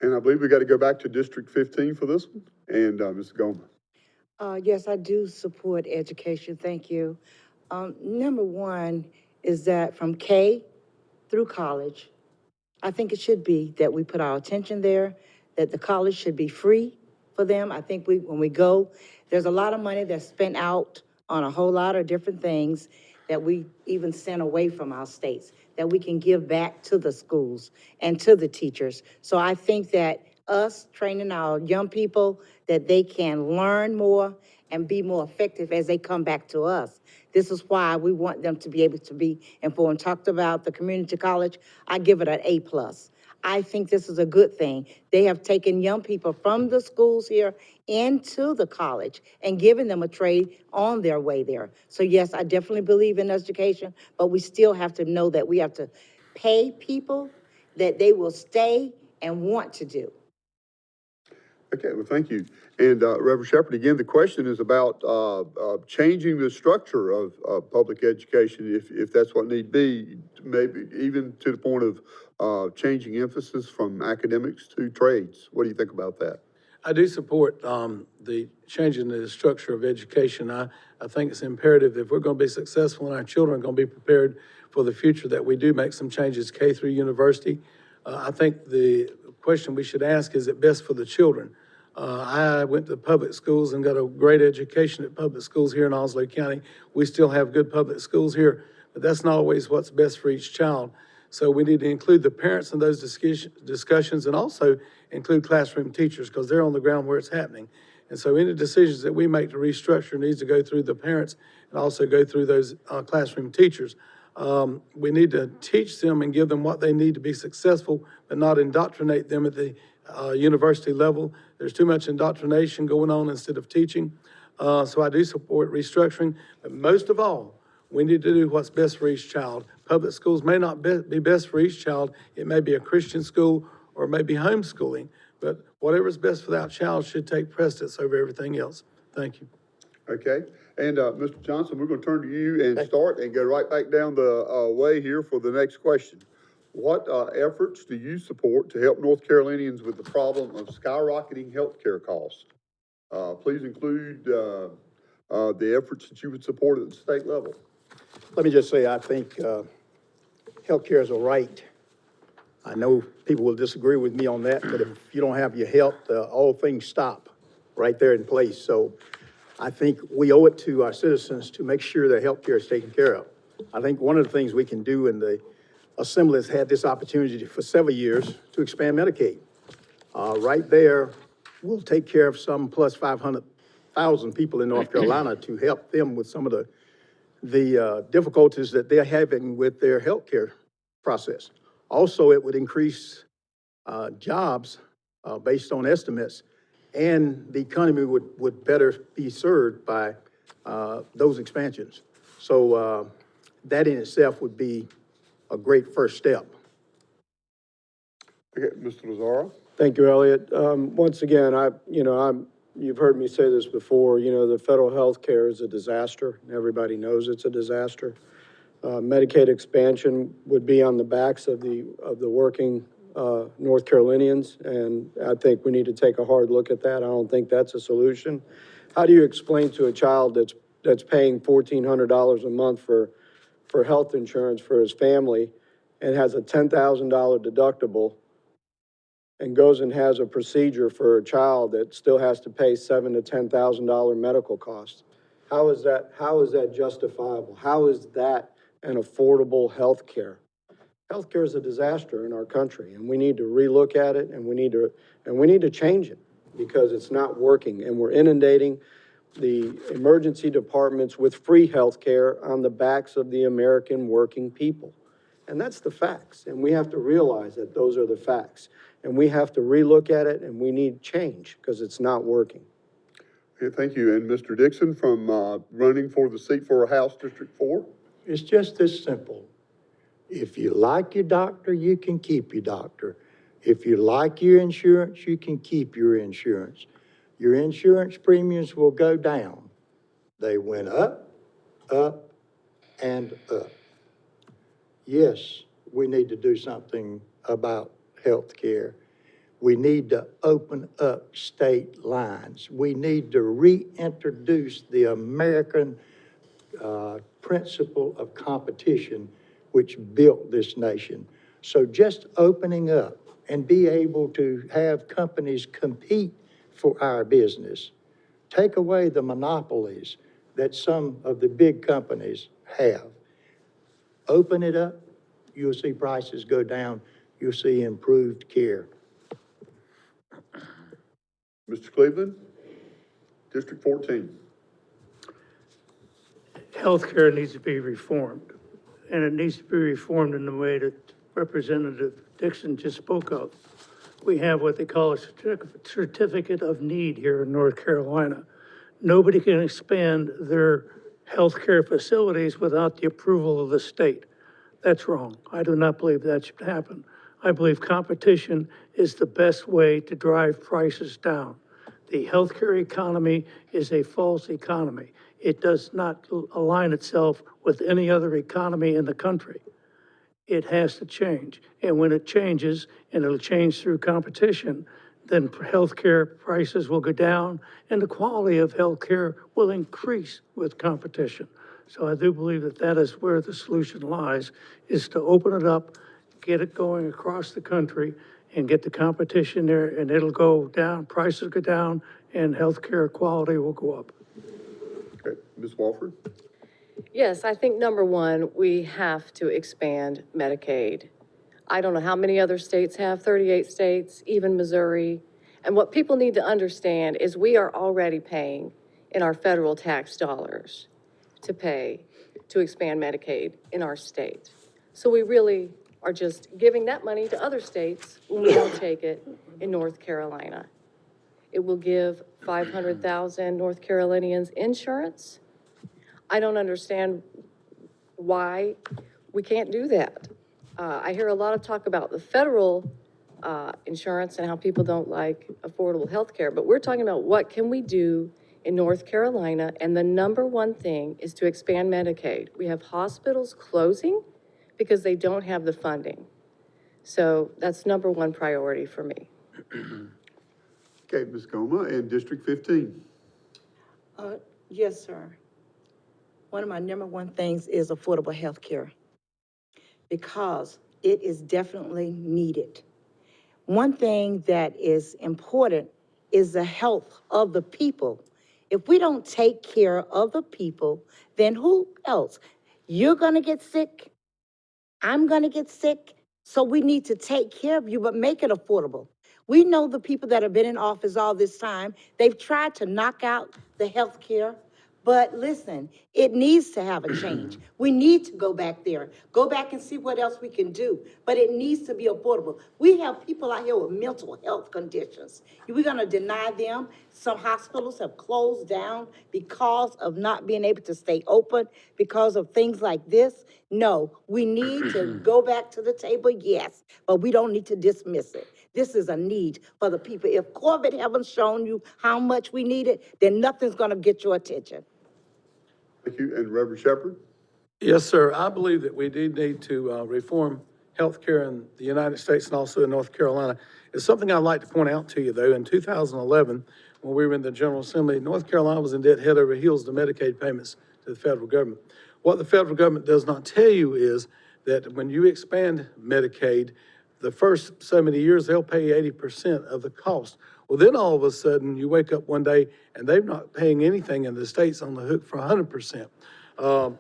And I believe we got to go back to District 15 for this one. And Ms. Gomaa. Yes, I do support education, thank you. Number one is that from K through college, I think it should be that we put our attention there, that the college should be free for them. I think when we go, there's a lot of money that's spent out on a whole lot of different things that we even send away from our states, that we can give back to the schools and to the teachers. So I think that us training our young people, that they can learn more and be more effective as they come back to us. This is why we want them to be able to be informed. Talked about the community college, I give it an A+. I think this is a good thing. They have taken young people from the schools here into the college and given them a trade on their way there. So yes, I definitely believe in education, but we still have to know that we have to pay people that they will stay and want to do. Okay, well, thank you. And Reverend Shepherd, again, the question is about changing the structure of public education, if that's what need be, maybe even to the point of changing emphasis from academics to trades. What do you think about that? I do support the changing the structure of education. I think it's imperative if we're going to be successful and our children are going to be prepared for the future, that we do make some changes K through university. I think the question we should ask, is it best for the children? I went to public schools and got a great education at public schools here in Onslow County. We still have good public schools here, but that's not always what's best for each child. So we need to include the parents in those discussions, and also include classroom teachers, because they're on the ground where it's happening. And so any decisions that we make to restructure needs to go through the parents and also go through those classroom teachers. We need to teach them and give them what they need to be successful, but not indoctrinate them at the university level. There's too much indoctrination going on instead of teaching. So I do support restructuring, but most of all, we need to do what's best for each child. Public schools may not be best for each child. It may be a Christian school or maybe homeschooling, but whatever's best for that child should take precedence over everything else. Thank you. Okay, and Mr. Johnson, we're going to turn to you and start and go right back down the way here for the next question. What efforts do you support to help North Carolinians with the problem of skyrocketing healthcare costs? Please include the efforts that you would support at the state level. Let me just say, I think healthcare is a right. I know people will disagree with me on that, but if you don't have your health, all things stop right there in place. So I think we owe it to our citizens to make sure that healthcare is taken care of. I think one of the things we can do, and the Assembly has had this opportunity for several years, to expand Medicaid. Right there, we'll take care of some plus 500,000 people in North Carolina to help them with some of the difficulties that they're having with their healthcare process. Also, it would increase jobs based on estimates, and the economy would better be served by those expansions. So that in itself would be a great first step. Okay, Mr. Lazzara. Thank you, Elliott. Once again, you've heard me say this before, the federal health care is a disaster. Everybody knows it's a disaster. Medicaid expansion would be on the backs of the working, North Carolinians, and I think we need to take a hard look at that. I don't think that's a solution. How do you explain to a child that's paying $1,400 a month for health insurance for his family and has a $10,000 deductible and goes and has a procedure for a child that still has to pay $7,000 to $10,000 medical costs? How is that justifiable? How is that an affordable health care? Healthcare is a disaster in our country, and we need to relook at it, and we need to change it because it's not working, and we're inundating the emergency departments with free health care on the backs of the American working people. And that's the facts, and we have to realize that those are the facts, and we have to relook at it, and we need change because it's not working. Okay, thank you. And Mr. Dixon from, running for the seat for House District 4? It's just this simple. If you like your doctor, you can keep your doctor. If you like your insurance, you can keep your insurance. Your insurance premiums will go down. They went up, up, and up. Yes, we need to do something about health care. We need to open up state lines. We need to reintroduce the American principle of competition which built this nation. So just opening up and be able to have companies compete for our business, take away the monopolies that some of the big companies have. Open it up, you'll see prices go down, you'll see improved care. Mr. Cleveland, District 14. Healthcare needs to be reformed, and it needs to be reformed in the way that Representative Dixon just spoke of. We have what they call a certificate of need here in North Carolina. Nobody can expand their healthcare facilities without the approval of the state. That's wrong. I do not believe that should happen. I believe competition is the best way to drive prices down. The healthcare economy is a false economy. It does not align itself with any other economy in the country. It has to change. And when it changes, and it'll change through competition, then healthcare prices will go down and the quality of healthcare will increase with competition. So I do believe that that is where the solution lies, is to open it up, get it going across the country and get the competition there, and it'll go down, prices go down, and healthcare quality will go up. Okay, Ms. Wofford? Yes, I think number one, we have to expand Medicaid. I don't know how many other states have, 38 states, even Missouri. And what people need to understand is we are already paying in our federal tax dollars to pay to expand Medicaid in our state. So we really are just giving that money to other states when we don't take it in North Carolina. It will give 500,000 North Carolinians insurance. I don't understand why we can't do that. I hear a lot of talk about the federal insurance and how people don't like affordable health care, but we're talking about what can we do in North Carolina, and the number one thing is to expand Medicaid. We have hospitals closing because they don't have the funding. So that's number one priority for me. Okay, Ms. Gomaa, and District 15. Yes, sir. One of my number one things is affordable health care because it is definitely needed. One thing that is important is the health of the people. If we don't take care of the people, then who else? You're gonna get sick, I'm gonna get sick, so we need to take care of you, but make it affordable. We know the people that have been in office all this time, they've tried to knock out the health care. But listen, it needs to have a change. We need to go back there. Go back and see what else we can do. But it needs to be affordable. We have people out here with mental health conditions. We're gonna deny them. Some hospitals have closed down because of not being able to stay open, because of things like this. No, we need to go back to the table, yes, but we don't need to dismiss it. This is a need for the people. If COVID haven't shown you how much we need it, then nothing's gonna get your attention. Thank you, and Reverend Shepherd? Yes, sir. I believe that we do need to reform healthcare in the United States and also in North Carolina. It's something I'd like to point out to you, though. In 2011, when we were in the General Assembly, North Carolina was in debt head over heels to Medicaid payments to the federal government. What the federal government does not tell you is that when you expand Medicaid, the first so many years, they'll pay 80% of the cost. Well, then all of a sudden, you wake up one day and they're not paying anything, and the state's on the hook for 100%.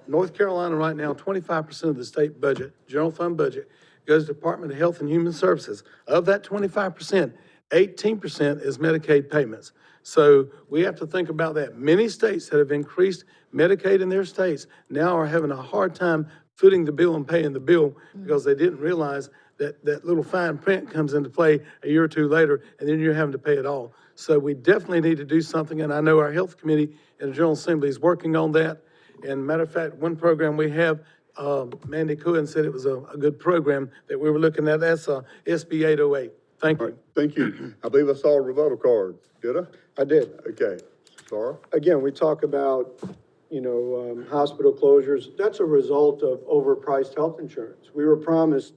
North Carolina right now, 25% of the state budget, general fund budget, goes to Department of Health and Human Services. Of that 25%, 18% is Medicaid payments. So we have to think about that. Many states that have increased Medicaid in their states now are having a hard time footing the bill and paying the bill because they didn't realize that that little fine print comes into play a year or two later, and then you're having to pay it all. So we definitely need to do something, and I know our health committee in the General Assembly is working on that. And matter of fact, one program we have, Mandy Cohen said it was a good program that we were looking at. That's SB 808. Thank All you. right, thank you. I believe I saw a rebuttal card. Did I? I did. Okay. Sarah? Again, we talk about, hospital closures. That's a result of overpriced health insurance. We were promised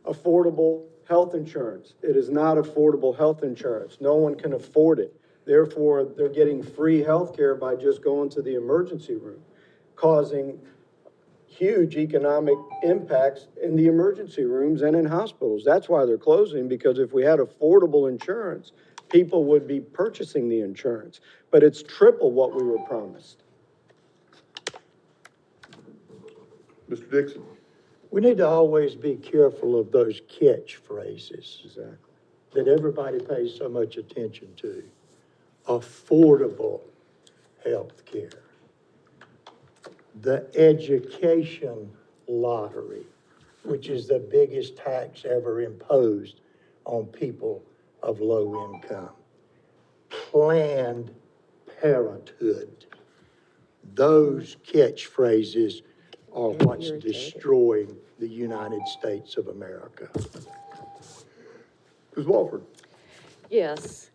affordable health insurance. It is not affordable health insurance. No one can afford it. Therefore, they're getting free health care by just going to the emergency room, causing huge economic impacts in the emergency rooms and in hospitals. That's why they're closing, because if we had affordable insurance, people would be purchasing the insurance. But it's triple what we were promised. Mr. Dixon? We need to always be careful of those catchphrases Exactly. that everybody pays so much attention to. Affordable health care. The education lottery, which is the biggest tax ever imposed on people of low income. Planned Parenthood. Those catchphrases are what's destroying the United States of America. Ms. Wofford? Yes.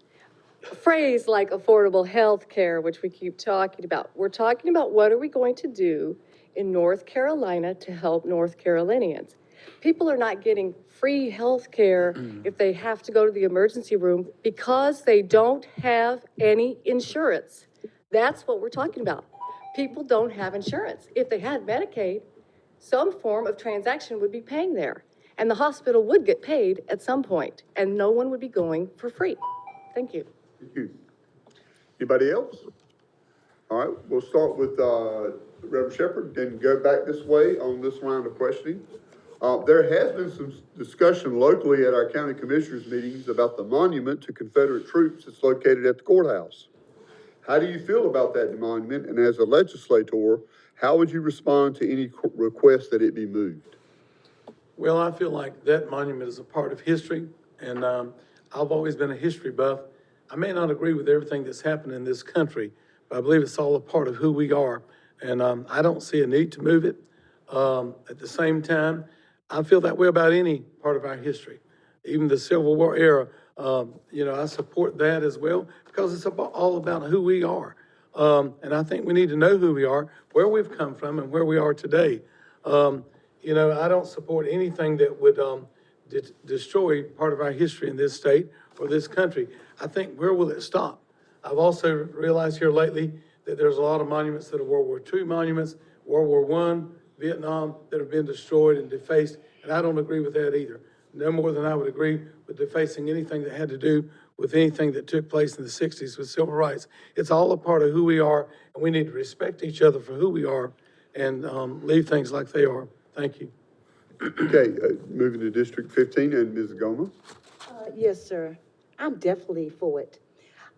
A phrase like affordable health care, which we keep talking about. We're talking about what are we going to do in North Carolina to help North Carolinians. People are not getting free health care if they have to go to the emergency room because they don't have any insurance. That's what we're talking about. People don't have insurance. If they had Medicaid, some form of transaction would be paying there, and the hospital would get paid at some point, and no one would be going for free. Thank you. Thank you. Anybody else? All right, we'll start with Reverend Shepherd and go back this way on this round of questioning. There has been some discussion locally at our county commissioners meetings about the monument to Confederate troops that's located at the courthouse. How do you feel about that monument? And as a legislator, how would you respond to any request that it be moved? Well, I feel like that monument is a part of history, and I've always been a history buff. I may not agree with everything that's happened in this country, but I believe it's all a part of who we are, and I don't see a need to move it. At the same time, I feel that way about any part of our history, even the Civil War era. I support that as well because it's all about who we are. And I think we need to know who we are, where we've come from, and where we are today. I don't support anything that would destroy part of our history in this state or this country. I think, where will it stop? I've also realized here lately that there's a lot of monuments that are World War II monuments, World War I, Vietnam, that have been destroyed and defaced, and I don't agree with that either. No more than I would agree with defacing anything that had to do with anything that took place in the 60s with civil rights. It's all a part of who we are, and we need to respect each other for who we are and leave things like they are. Thank you. Okay, moving to District 15 and Ms. Gomaa. Yes, sir. I'm definitely for it.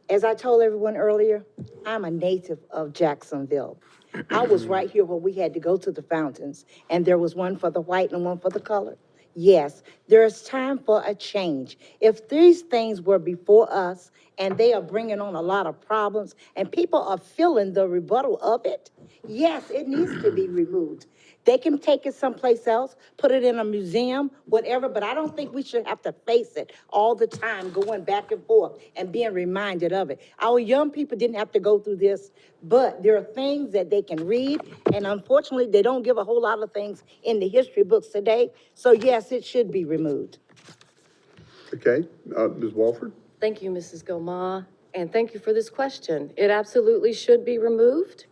As I told everyone earlier, I'm a native of Jacksonville. I was right here where we had to go to the fountains, and there was one for the white and one for the colored. Yes, there's time for a change. If these things were before us and they are bringing on a lot of problems and people are feeling the rebuttal of it, yes, it needs to be removed. They can take it someplace else, put it in a museum, whatever, but I don't think we should have to face it all the time, going back and forth and being reminded of it. Our young people didn't have to go through this, but there are things that they can read, and unfortunately, they don't give a whole lot of things in the history books today. So yes, it should be removed. Okay, Ms. Wofford? Thank you, Mrs. Gomaa, and thank you for this question. It absolutely should be removed.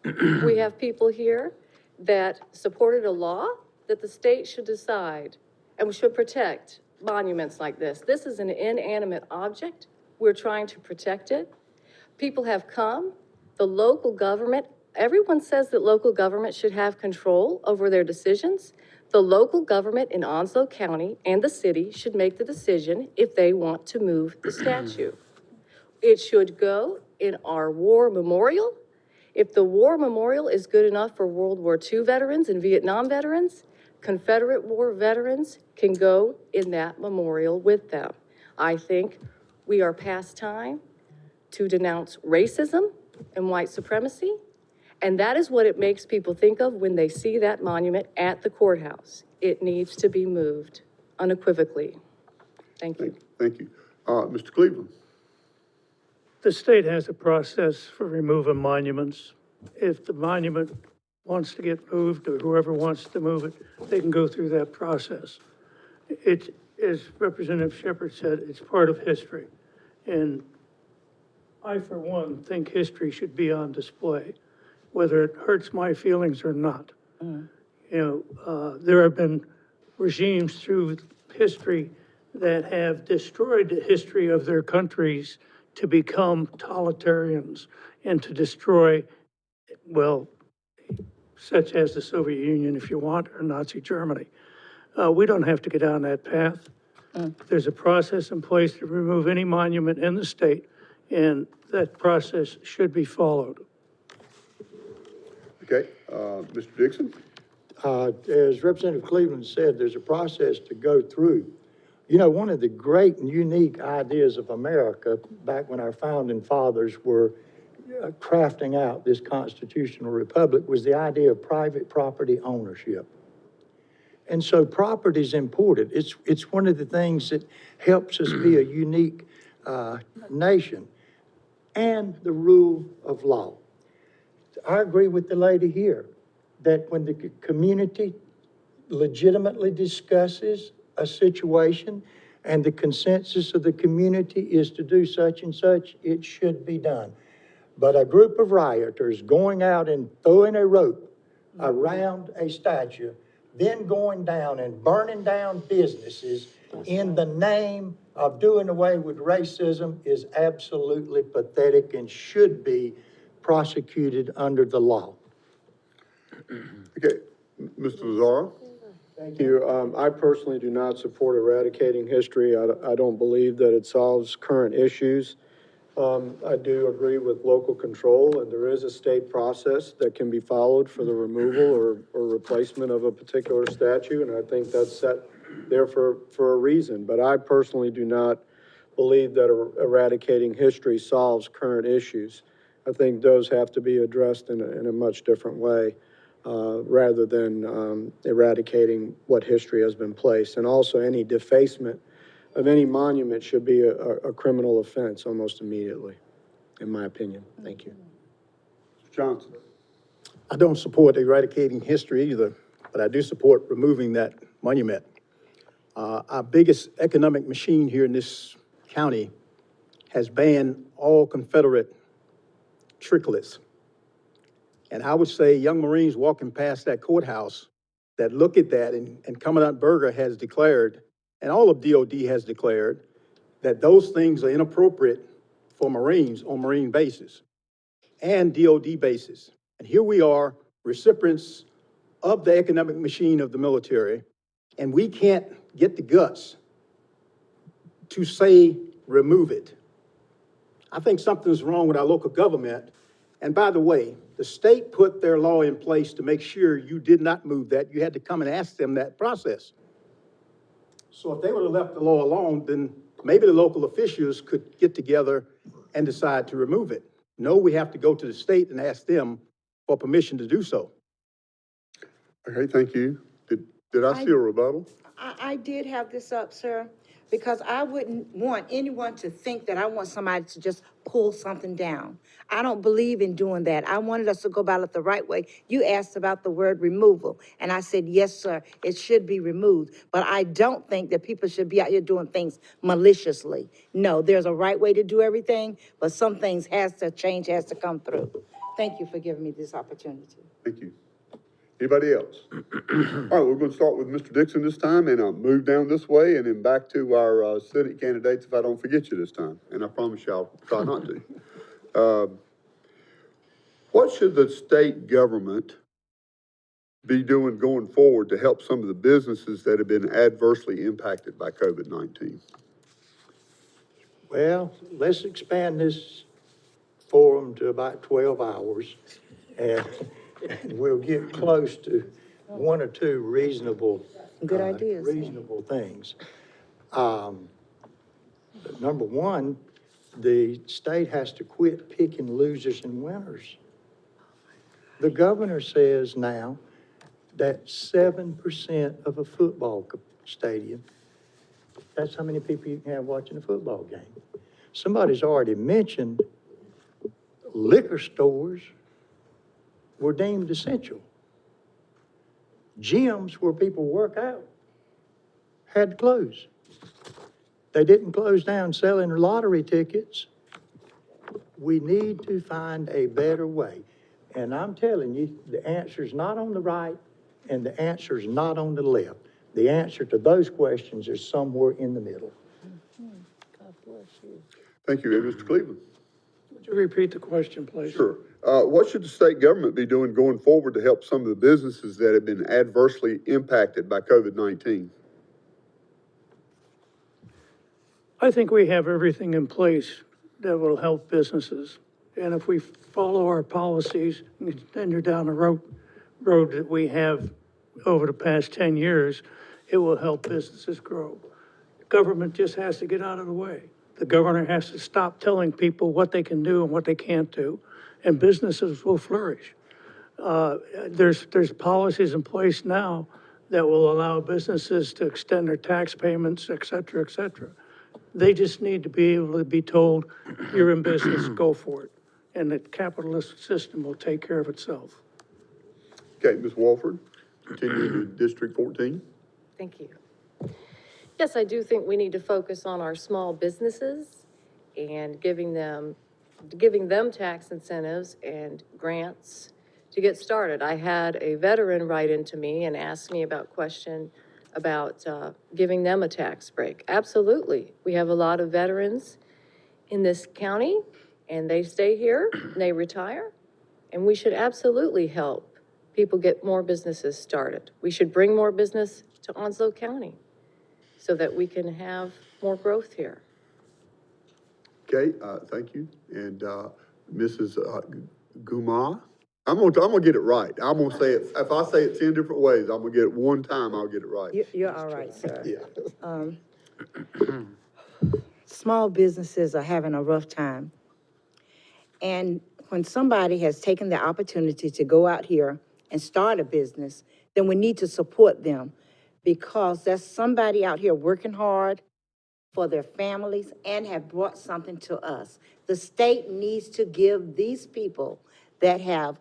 We have people here that supported a law that the state should decide and we should protect monuments like this. This is an inanimate object. We're trying to protect it. People have come, the local government, everyone says that local government should have control over their decisions. The local government in Onslow County and the city should make the decision if they want to move the statue. It should go in our war memorial. If the war memorial is good enough for World War II veterans and Vietnam veterans, Confederate War veterans can go in that memorial with them. I think we are past time to denounce racism and white supremacy. And that is what it makes people think of when they see that monument at the courthouse. It needs to be moved unequivocally. Thank you. Thank you. Mr. Cleveland? The state has a process for removing monuments. If the monument wants to get moved, or whoever wants to move it, they can go through that process. It, as Representative Shepherd said, it's part of history. And I, for one, think history should be on display, whether it hurts my feelings or not. You know, there have been regimes through history that have destroyed the history of their countries to become totalitarians and to destroy, well, such as the Soviet Union, if you want, or Nazi Germany. We don't have to get down that path. There's a process in place to remove any monument in the state, and that process should be followed. Okay, Mr. Dixon? As Representative Cleveland said, there's a process to go through. You know, one of the great and unique ideas of America, back when our founding fathers were crafting out this constitutional republic, was the idea of private property ownership. And so property is important. It's one of the things that helps us be a unique nation, and the rule of law. I agree with the lady here that when the community legitimately discusses a situation and the consensus of the community is to do such and such, it should be done. But a group of rioters going out and throwing a rope around a statue, then going down and burning down businesses in the name of doing away with racism is absolutely pathetic and should be prosecuted under the law. Okay, Mr. Lazara? Thank you. I personally do not support eradicating history. I don't believe that it solves current issues. I do agree with local control, and there is a state process that can be followed for the removal or replacement of a particular statue, and I think that's set there for a reason. But I personally do not believe that eradicating history solves current issues. I think those have to be addressed in a much different way, rather than eradicating what history has been placed. And also, any defacement of any monument should be a criminal offense almost immediately, in my opinion. Thank you. Mr. Johnson? I don't support eradicating history either, but I do support removing that monument. Our biggest economic machine here in this county has banned all Confederate tricklets. And I would say young Marines walking past that courthouse that look at that, and Commandant Berger has declared, and all of DOD has declared, that those things are inappropriate for Marines on Marine bases and DOD bases. And here we are, recipients of the economic machine of the military, and we can't get the guts to say, remove it. I think something's wrong with our local government. And by the way, the state put their law in place to make sure you did not move that. You had to come and ask them that process. So if they would have left the law alone, then maybe the local officials could get together and decide to remove it. No, we have to go to the state and ask them for permission to do so. Okay, thank you. Did I see a rebuttal? I did have this up, sir, because I wouldn't want anyone to think that I want somebody to just pull something down. I don't believe in doing that. I wanted us to go about it the right way. You asked about the word removal, and I said, yes, sir, it should be removed. But I don't think that people should be out here doing things maliciously. No, there's a right way to do everything, but some things change has to come through. Thank you for giving me this opportunity. Thank you. Anybody else? All right, we're going to start with Mr. Dixon this time, and I'll move down this way and then back to our Senate candidates if I don't forget you this time. And I promise you I'll try not to. What should the state government be doing going forward to help some of the businesses that have been adversely impacted by COVID-19? Well, let's expand this forum to about 12 hours, and we'll get close to one or two reasonable. Good ideas. Reasonable things. But number one, the state has to quit picking losers and winners. The governor says now that 7% of a football stadium, that's how many people you can have watching a football game. Somebody's already mentioned liquor stores were deemed essential. Gyms where people work out had to close. They didn't close down selling lottery tickets. We need to find a better way. And I'm telling you, the answer's not on the right and the answer's not on the left. The answer to those questions is somewhere in the middle. God bless you. Thank you. And Mr. Cleveland? Would you repeat the question, please? Sure. What should the state government be doing going forward to help some of the businesses that have been adversely impacted by COVID-19? I think we have everything in place that will help businesses. And if we follow our policies and continue down the road that we have over the past 10 years, it will help businesses grow. Government just has to get out of the way. The governor has to stop telling people what they can do and what they can't do, and businesses will flourish. There's policies in place now that will allow businesses to extend their tax payments, et cetera, et cetera. They just need to be able to be told, you're in business, go for it. And the capitalist system will take care of itself. Okay, Ms. Wofford, continue to District 14. Thank you. Yes, I do think we need to focus on our small businesses and giving them tax incentives and grants to get started. I had a veteran write into me and ask me about giving them a tax break. Absolutely. We have a lot of veterans in this county, and they stay here, and they retire, and we should absolutely help people get more businesses started. We should bring more business to Onslow County so that we can have more growth here. Okay, thank you. And Mrs. Gomaa? I'm gonna get it right. I'm gonna say it, if I say it 10 different ways, I'm gonna get it one time, I'll get it right. You're all right, sir. Yeah. Small businesses are having a rough time. And when somebody has taken the opportunity to go out here and start a business, then we need to support them because there's somebody out here working hard for their families and have brought something to us. The state needs to give these people that have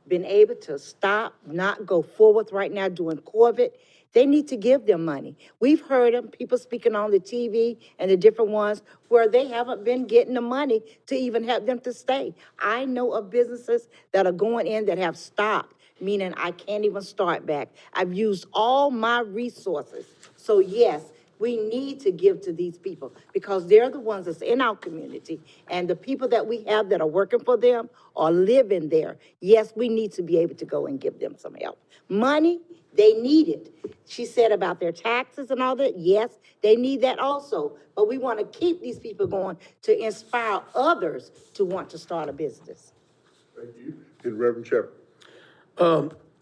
been able to stop, not go forward right now during COVID, they need to give them money. We've heard them, people speaking on the TV and the different ones where they haven't been getting the money to even help them to stay. I know of businesses that are going in that have stopped, meaning I can't even start back. I've used all my resources. So yes, we need to give to these people because they're the ones that's in our community. And the people that we have that are working for them are living there. Yes, we need to be able to go and give them some help. Money, they need it. She said about their taxes and all that. Yes, they need that also. But we want to keep these people going to inspire others to want to start a business. Thank you. And Reverend Shepherd.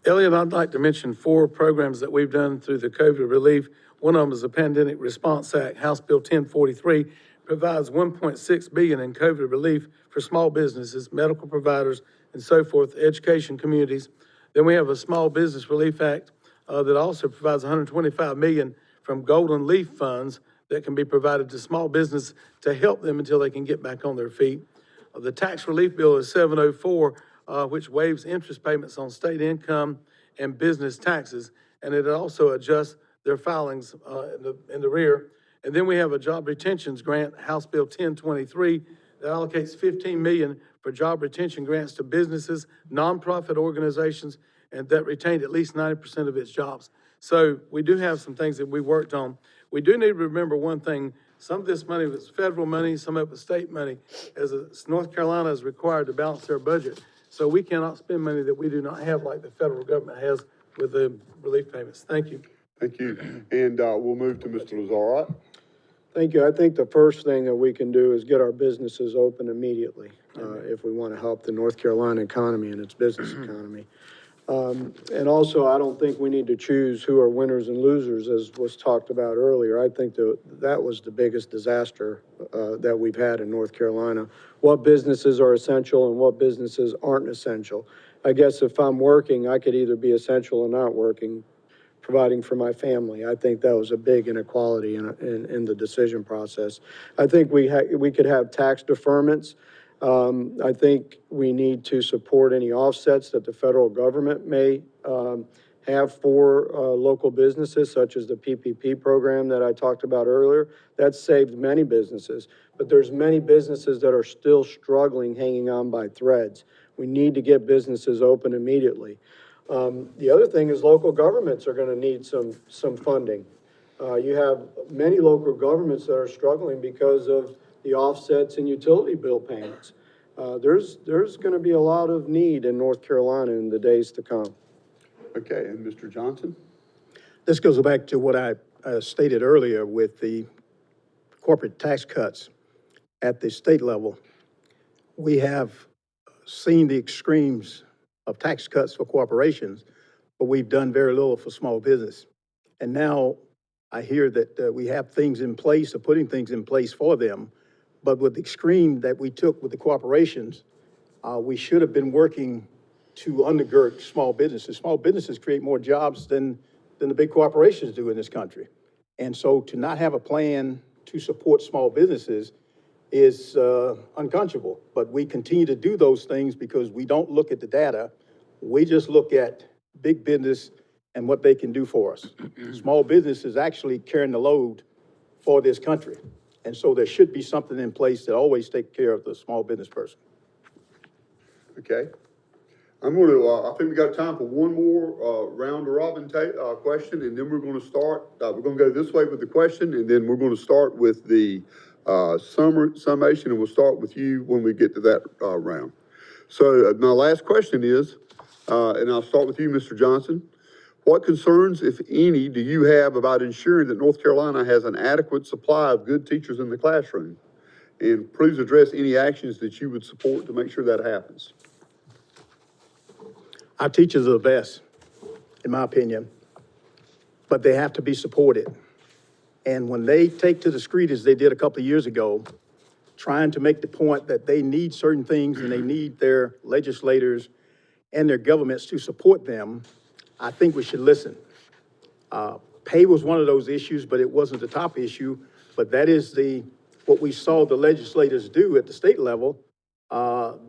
Elliott, I'd like to mention 4 programs that we've done through the COVID relief. One of them is the Pandemic Response Act. House Bill 1043 provides $1.6 billion in COVID relief for small businesses, medical providers, and so forth, education communities. Then we have a Small Business Relief Act that also provides $125 million from Golden Leaf funds that can be provided to small business to help them until they can get back on their feet. The tax relief bill is 704, which waives interest payments on state income and business taxes, and it also adjusts their filings in the rear. And then we have a job retentions grant, House Bill 1023, that allocates $15 million for job retention grants to businesses, nonprofit organizations, and that retained at least 90% of its jobs. So we do have some things that we worked on. We do need to remember one thing. Some of this money was federal money, some of it was state money, as North Carolina is required to balance their budget. So we cannot spend money that we do not have like the federal government has with the relief payments. Thank you. Thank you. And, we'll move to Mr. Lazar. Thank you. I think the first thing that we can do is get our businesses open immediately, if we want to help the North Carolina economy and its business economy. And also, I don't think we need to choose who are winners and losers, as was talked about earlier. I think that was the biggest disaster that we've had in North Carolina. What businesses are essential and what businesses aren't essential. I guess if I'm working, I could either be essential or not working, providing for my family. I think that was a big inequality in the decision process. I think we could have tax deferments. I think we need to support any offsets that the federal government may have for local businesses, such as the PPP program that I talked about earlier. That's saved many businesses, but there's many businesses that are still struggling, hanging on by threads. We need to get businesses open immediately. The other thing is local governments are going to need some funding. You have many local governments that are struggling because of the offsets and utility bill payments. There's going to be a lot of need in North Carolina in the days to come. Okay, and Mr. Johnson? This goes back to what I stated earlier with the corporate tax cuts at the state level. We have seen the extremes of tax cuts for corporations, but we've done very little for small business. And now I hear that we have things in place or putting things in place for them, but with the extreme that we took with the corporations, we should have been working to undergird small businesses. Small businesses create more jobs than the big corporations do in this country. And so to not have a plan to support small businesses is unconscionable. But we continue to do those things because we don't look at the data. We just look at big business and what they can do for us. Small business is actually carrying the load for this country. And so there should be something in place that always takes care of the small business person. Okay. I'm going to, I think we got time for one more round robin question, and then we're going to start, we're going to go this way with the question, and then we're going to start with the summation, and we'll start with you when we get to that round. So my last question is, and I'll start with you, Mr. Johnson. What concerns, if any, do you have about ensuring that North Carolina has an adequate supply of good teachers in the classroom? And please address any actions that you would support to make sure that happens. Our teachers are the best, in my opinion, but they have to be supported. And when they take to the street, as they did a couple of years ago, trying to make the point that they need certain things and they need their legislators and their governments to support them, I think we should listen. Pay was one of those issues, but it wasn't the top issue. But that is what we saw the legislators do at the state level.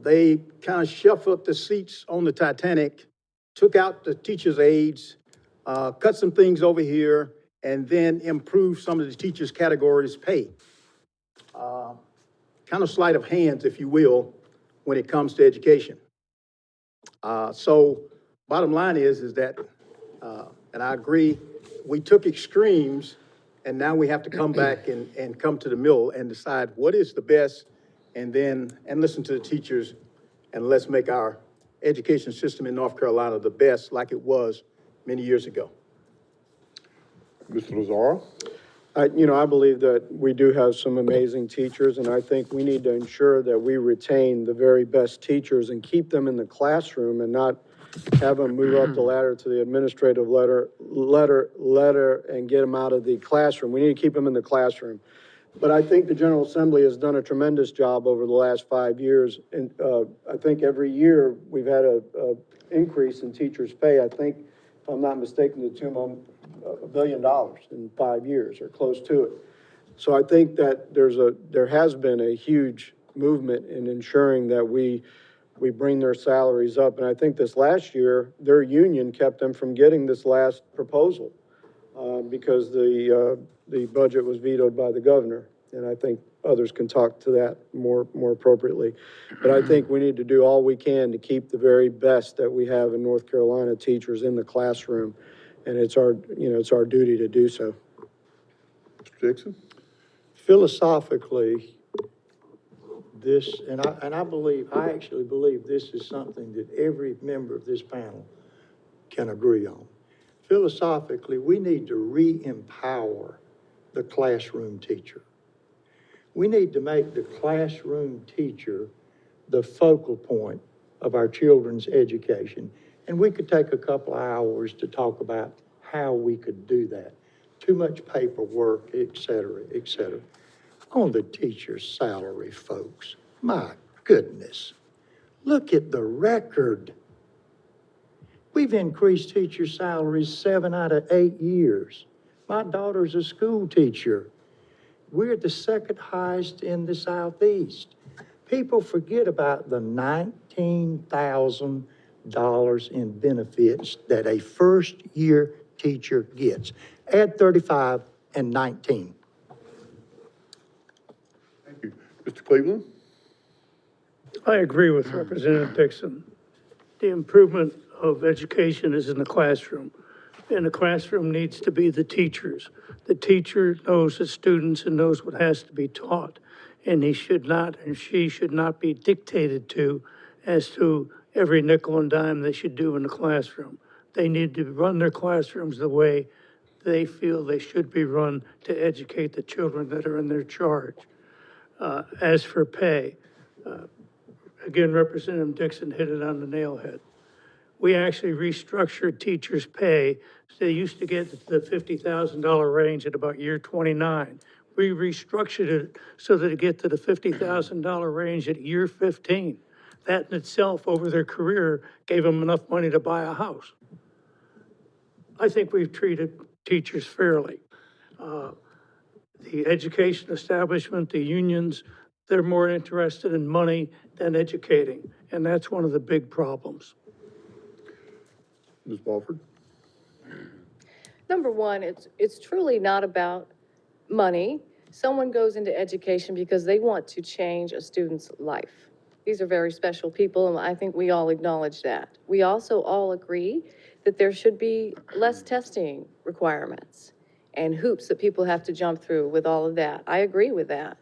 They kind of shuffled the seats on the Titanic, took out the teachers' aides, cut some things over here, and then improved some of the teachers' categories' pay. Kind of sleight of hands, if you will, when it comes to education. So bottom line is that, and I agree, we took extremes, and now we have to come back and come to the middle and decide what is the best, and listen to the teachers, and let's make our education system in North Carolina the best like it was many years ago. Mr. Lazar? I believe that we do have some amazing teachers, and I think we need to ensure that we retain the very best teachers and keep them in the classroom and not have them move up the ladder to the administrative ladder and get them out of the classroom. We need to keep them in the classroom. But I think the General Assembly has done a tremendous job over the last 5 years. And, I think every year we've had a increase in teachers' pay. I think, if I'm not mistaken, to the tune of $1 billion in 5 years or close to it. So I think that there has been a huge movement in ensuring that we bring their salaries up. And I think this last year, their union kept them from getting this last proposal, because the budget was vetoed by the governor. And I think others can talk to that more appropriately. But I think we need to do all we can to keep the very best that we have in North Carolina teachers in the classroom. And it's our duty to do so. Mr. Dixon? Philosophically, this, and I actually believe this is something that every member of this panel can agree on. Philosophically, we need to re-empower the classroom teacher. We need to make the classroom teacher the focal point of our children's education. And we could take a couple of hours to talk about how we could do that. Too much paperwork, et cetera, et cetera. On the teacher's salary, folks, my goodness, look at the record. We've increased teacher salaries 7 out of 8 years. My daughter's a school teacher. We're the second highest in the Southeast. People forget about the $19,000 in benefits that a first-year teacher gets. Add 35 and 19. Thank you. Mr. Cleveland? I agree with Representative Dixon. The improvement of education is in the classroom, and the classroom needs to be the teachers. The teacher knows the students and knows what has to be taught, and he should not and she should not be dictated to as to every nickel and dime they should do in the classroom. They need to run their classrooms the way they feel they should be run to educate the children that are in their charge. As for pay, again, Representative Dixon hit it on the nail head. We actually restructured teachers' pay. They used to get to the $50,000 range at about year 29. We restructured it so that it get to the $50,000 range at year 15. That in itself, over their career, gave them enough money to buy a house. I think we've treated teachers fairly. The education establishment, the unions, they're more interested in money than educating, and that's one of the big problems. Ms. Wofford? Number one, it's truly not about money. Someone goes into education because they want to change a student's life. These are very special people, and I think we all acknowledge that. We also all agree that there should be less testing requirements and hoops that people have to jump through with all of that. I agree with that.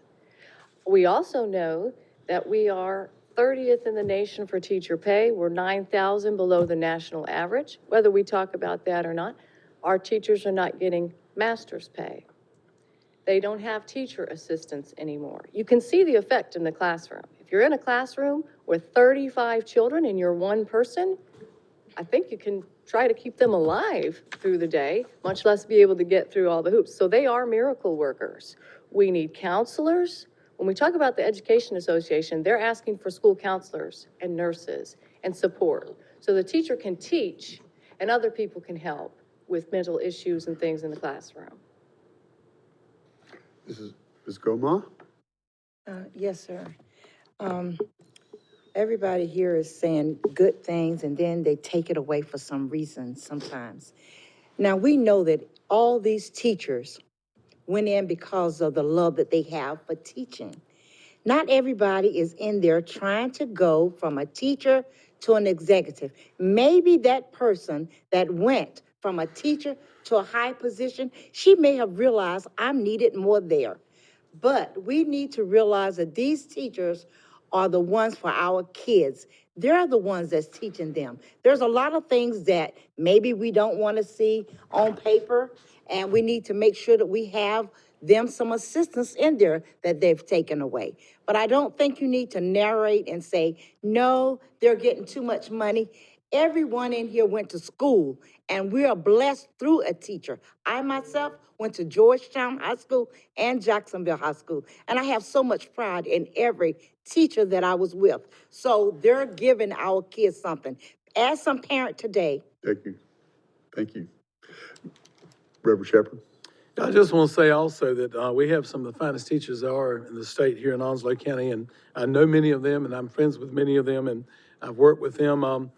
We also know that we are 30th in the nation for teacher pay. We're 9,000 below the national average. Whether we talk about that or not, our teachers are not getting master's pay. They don't have teacher assistants anymore. You can see the effect in the classroom. If you're in a classroom with 35 children and you're one person, I think you can try to keep them alive through the day, much less be able to get through all the hoops. So they are miracle workers. We need counselors. When we talk about the Education Association, they're asking for school counselors and nurses and support. So the teacher can teach and other people can help with mental issues and things in the classroom. Ms. Gomaa? Yes, sir. Everybody here is saying good things and then they take it away for some reason sometimes. Now, we know that all these teachers went in because of the love that they have for teaching. Not everybody is in there trying to go from a teacher to an executive. Maybe that person that went from a teacher to a high position, she may have realized I'm needed more there. But we need to realize that these teachers are the ones for our kids. They're the ones that's teaching them. There's a lot of things that maybe we don't want to see on paper, and we need to make sure that we have them some assistance in there that they've taken away. But I don't think you need to narrate and say, no, they're getting too much money. Everyone in here went to school And we are blessed through a teacher. I myself went to Georgetown High School and Jacksonville High School, and I have so much pride in every teacher that I was with. So they're giving our kids something. As some parent today, Thank you. Thank you. Reverend Shepherd. I just want to say also that we have some of the finest teachers there are in the state here in Onslow County, and I know many of them, and I'm friends with many of them, and I've worked with them.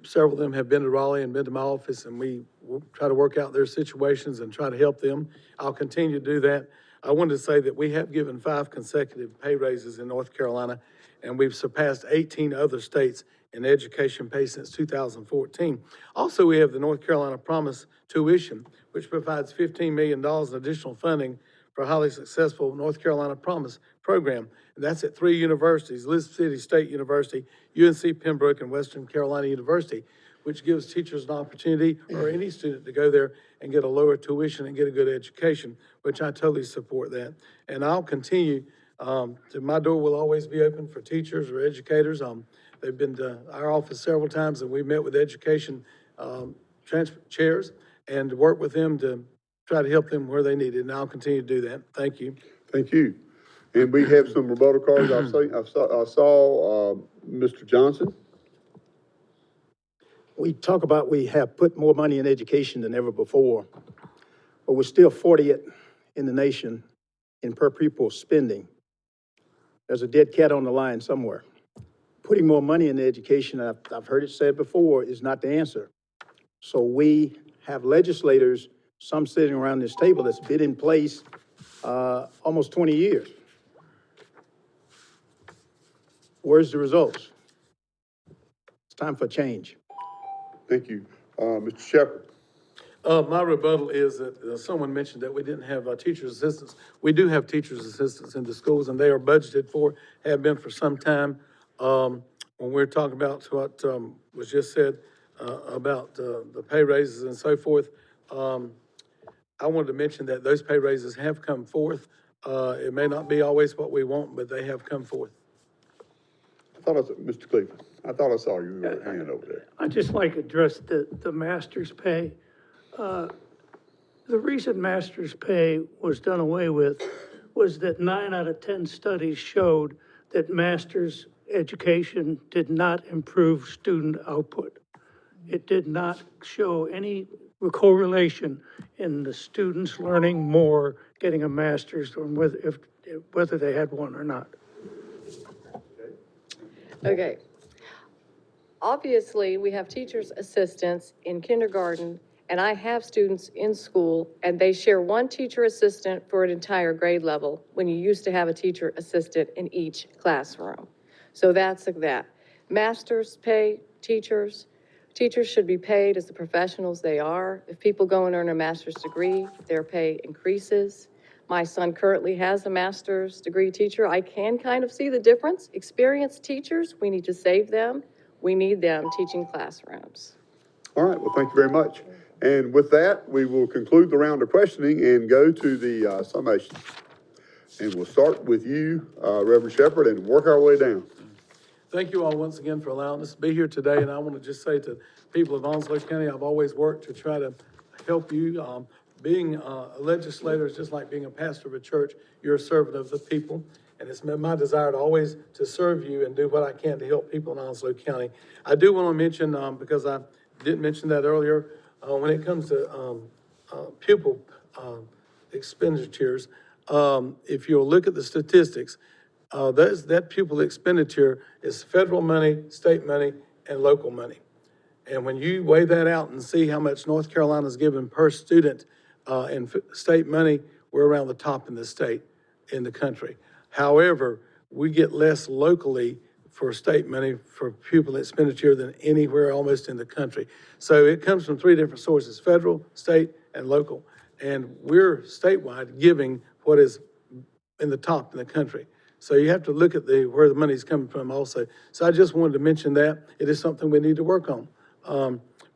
Several of them have been to Raleigh and been to my office, and we try to work out their situations and try to help them. I'll continue to do that. I wanted to say that we have given 5 consecutive pay raises in North Carolina, and we've surpassed 18 other states in education pay since 2014. Also, we have the North Carolina Promise tuition, which provides $15 million in additional funding for a highly successful North Carolina Promise program. And that's at 3 universities, Elizabeth City State University, UNC Pembroke, and Western Carolina University, which gives teachers an opportunity, or any student, to go there and get a lower tuition and get a good education, which I totally support that. And I'll continue, my door will always be open for teachers or educators. They've been to our office several times, and we've met with education chairs and worked with them to try to help them where they need it, and I'll continue to do that. Thank you. Thank you. And we have some rebuttal cards. I saw Mr. Johnson. We talk about we have put more money in education than ever before, but we're still 40th in the nation in per pupil spending. There's a dead cat on the line somewhere. Putting more money in education, I've heard it said before, is not the answer. So we have legislators, some sitting around this table, that's been in place almost 20 years. Where's the results? It's time for change. Thank you. Mr. Shepherd. My rebuttal is that someone mentioned that we didn't have teacher's assistants. We do have teacher's assistants in the schools, and they are budgeted for, have been for some time. When we're talking about what was just said about the pay raises and so forth, I wanted to mention that those pay raises have come forth. It may not be always what we want, but they have come forth. I thought I saw Mr. Cleveland. I thought I saw you hand over there. I'd just like to address the master's pay. The reason master's pay was done away with was that 9 out of 10 studies showed that master's education did not improve student output. It did not show any correlation in the students learning more, getting a master's, or whether they had one or not. Okay. Obviously, we have teachers' assistants in kindergarten, and I have students in school, and they share one teacher assistant for an entire grade level when you used to have a teacher assistant in each classroom. So that's like that. Masters pay teachers. Teachers should be paid as the professionals they are. If people go and earn a master's degree, their pay increases. My son currently has a master's degree teacher. I can kind of see the difference. Experienced teachers, we need to save them. We need them teaching classrooms. All right, well, thank you very much. And with that, we will conclude the round of questioning and go to the summation. And we'll start with you, Reverend Shepherd, and work our way down. Thank you all once again for allowing us to be here today, and I want to just say to people of Onslow County, I've always worked to try to help you. Being a legislator is just like being a pastor of a church. You're a servant of the people, and it's my desire to always to serve you and do what I can to help people in Onslow County. I do want to mention, because I didn't mention that earlier, when it comes to pupil expenditures, if you'll look at the statistics, that pupil expenditure is federal money, state money, and local money. And when you weigh that out and see how much North Carolina's given per student in state money, we're around the top in the state, in the country. However, we get less locally for state money for pupil expenditure than anywhere almost in the country. So it comes from 3 different sources: federal, state, and local. And we're statewide giving what is in the top in the country. So you have to look at where the money's coming from also. So I just wanted to mention that. It is something we need to work on.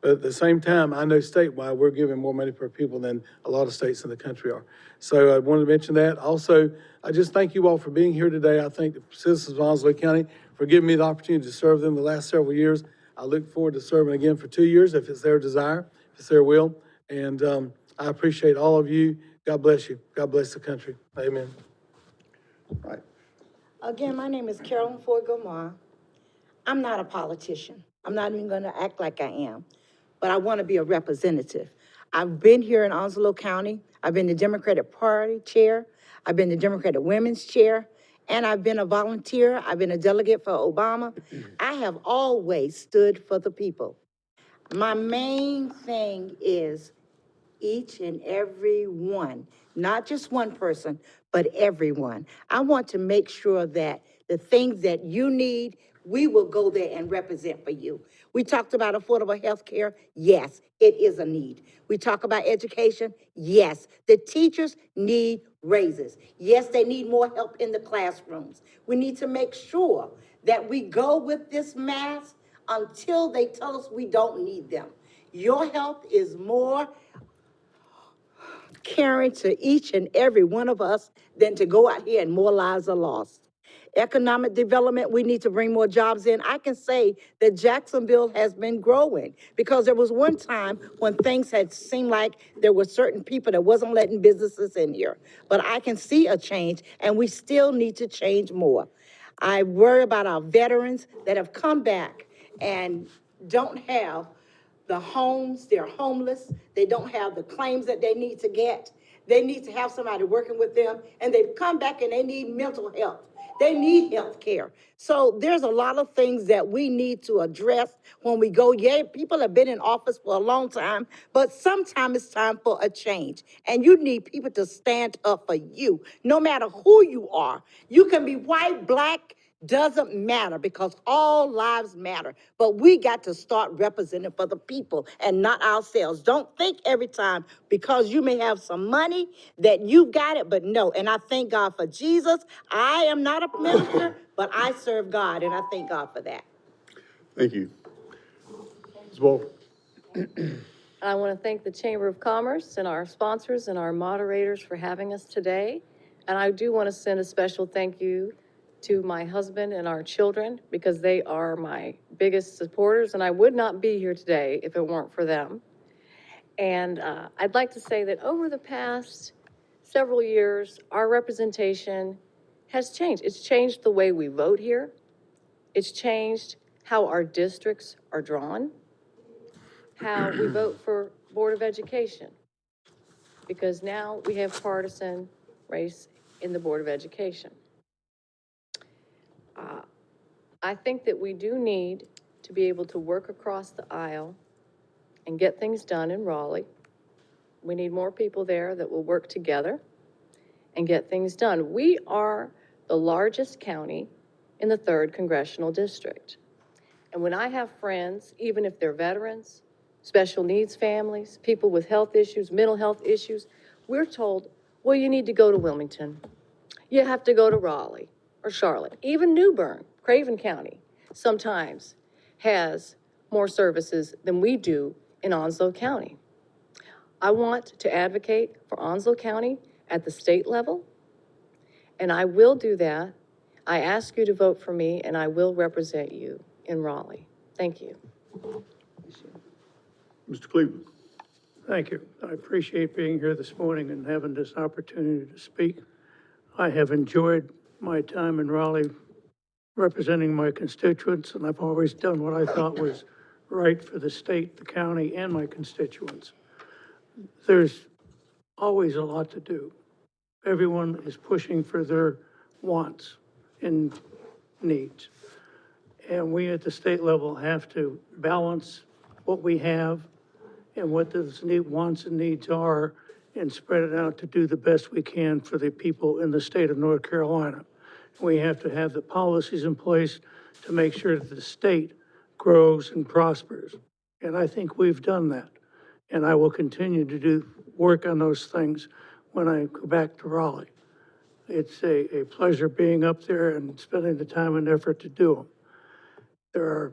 But at the same time, I know statewide, we're giving more money per pupil than a lot of states in the country are. So I wanted to mention that. Also, I just thank you all for being here today. I thank the citizens of Onslow County for giving me the opportunity to serve them the last several years. I look forward to serving again for 2 years if it's their desire. If it's their will. And I appreciate all of you. God bless you. God bless the country. Amen. Right. Again, my name is Carolyn Gomaa. I'm not a politician. I'm not even gonna act like I am, but I wanna be a representative. I've been here in Onslow County. I've been the Democratic Party chair. I've been the Democratic Women's chair. And I've been a volunteer. I've been a delegate for Obama. I have always stood for the people. My main thing is each and every one, not just one person, but everyone. I want to make sure that the things that you need, we will go there and represent for you. We talked about affordable health care. Yes, it is a need. We talk about education. Yes, the teachers need raises. Yes, they need more help in the classrooms. We need to make sure that we go with this mask until they tell us we don't need them. Your health is more caring to each and every one of us than to go out here and more lives are lost. Economic development, we need to bring more jobs in. I can say that Jacksonville has been growing because there was one time when things had seemed like there were certain people that wasn't letting businesses in here. But I can see a change and we still need to change more. I worry about our veterans that have come back and don't have the homes, they're homeless, they don't have the claims that they need to get. They need to have somebody working with them, and they've come back and they need mental health. They need health care. So there's a lot of things that we need to address when we go. Yeah, people have been in office for a long time, but sometimes it's time for a change. And you need people to stand up for you, no matter who you are. You can be white, black, doesn't matter because all lives matter. But we got to start representing for the people and not ourselves. Don't think every time because you may have some money that you got it, but no. And I thank God for Jesus. I am not a minister, but I serve God, and I thank God for that. Thank you. Ms. Wofford. I want to thank the Chamber of Commerce and our sponsors and our moderators for having us today. And I do want to send a special thank you to my husband and our children because they are my biggest supporters, and I would not be here today if it weren't for them. And I'd like to say that over the past several years, our representation has changed. It's changed the way we vote here. It's changed how our districts are drawn, how we vote for Board of Education, because now we have partisan race in the Board of Education. I think that we do need to be able to work across the aisle and get things done in Raleigh. We need more people there that will work together and get things done. We are the largest county in the 3rd Congressional District. And when I have friends, even if they're veterans, special needs families, people with health issues, mental health issues, we're told, well, you need to go to Wilmington. You have to go to Raleigh or Charlotte. Even New Bern, Craven County, sometimes has more services than we do in Onslow County. I want to advocate for Onslow County at the state level, and I will do that. I ask you to vote for me, and I will represent you in Raleigh. Thank you. Mr. Cleveland. Thank you. I appreciate being here this morning and having this opportunity to speak. I have enjoyed my time in Raleigh representing my constituents, and I've always done what I thought was right for the state, the county, and my constituents. There's always a lot to do. Everyone is pushing for their wants and needs. And we at the state level have to balance what we have and what those wants and needs are and spread it out to do the best we can for the people in the state of North Carolina. We have to have the policies in place to make sure that the state grows and prospers. And I think we've done that. And I will continue to do work on those things when I go back to Raleigh. It's a pleasure being up there and spending the time and effort to do them. There are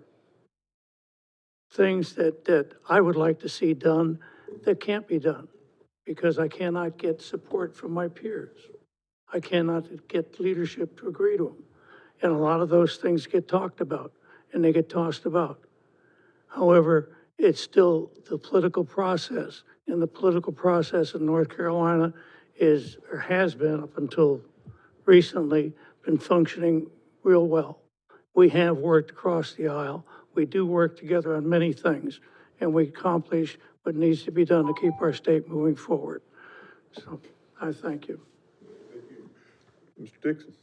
things that I would like to see done that can't be done because I cannot get support from my peers. I cannot get leadership to agree to them. And a lot of those things get talked about and they get tossed about. However, it's still the political process. And the political process in North Carolina is, or has been up until recently, been functioning real well. We have worked across the aisle. We do work together on many things, and we accomplish what needs to be done to keep our state moving forward. So I thank you. Mr. Dixon.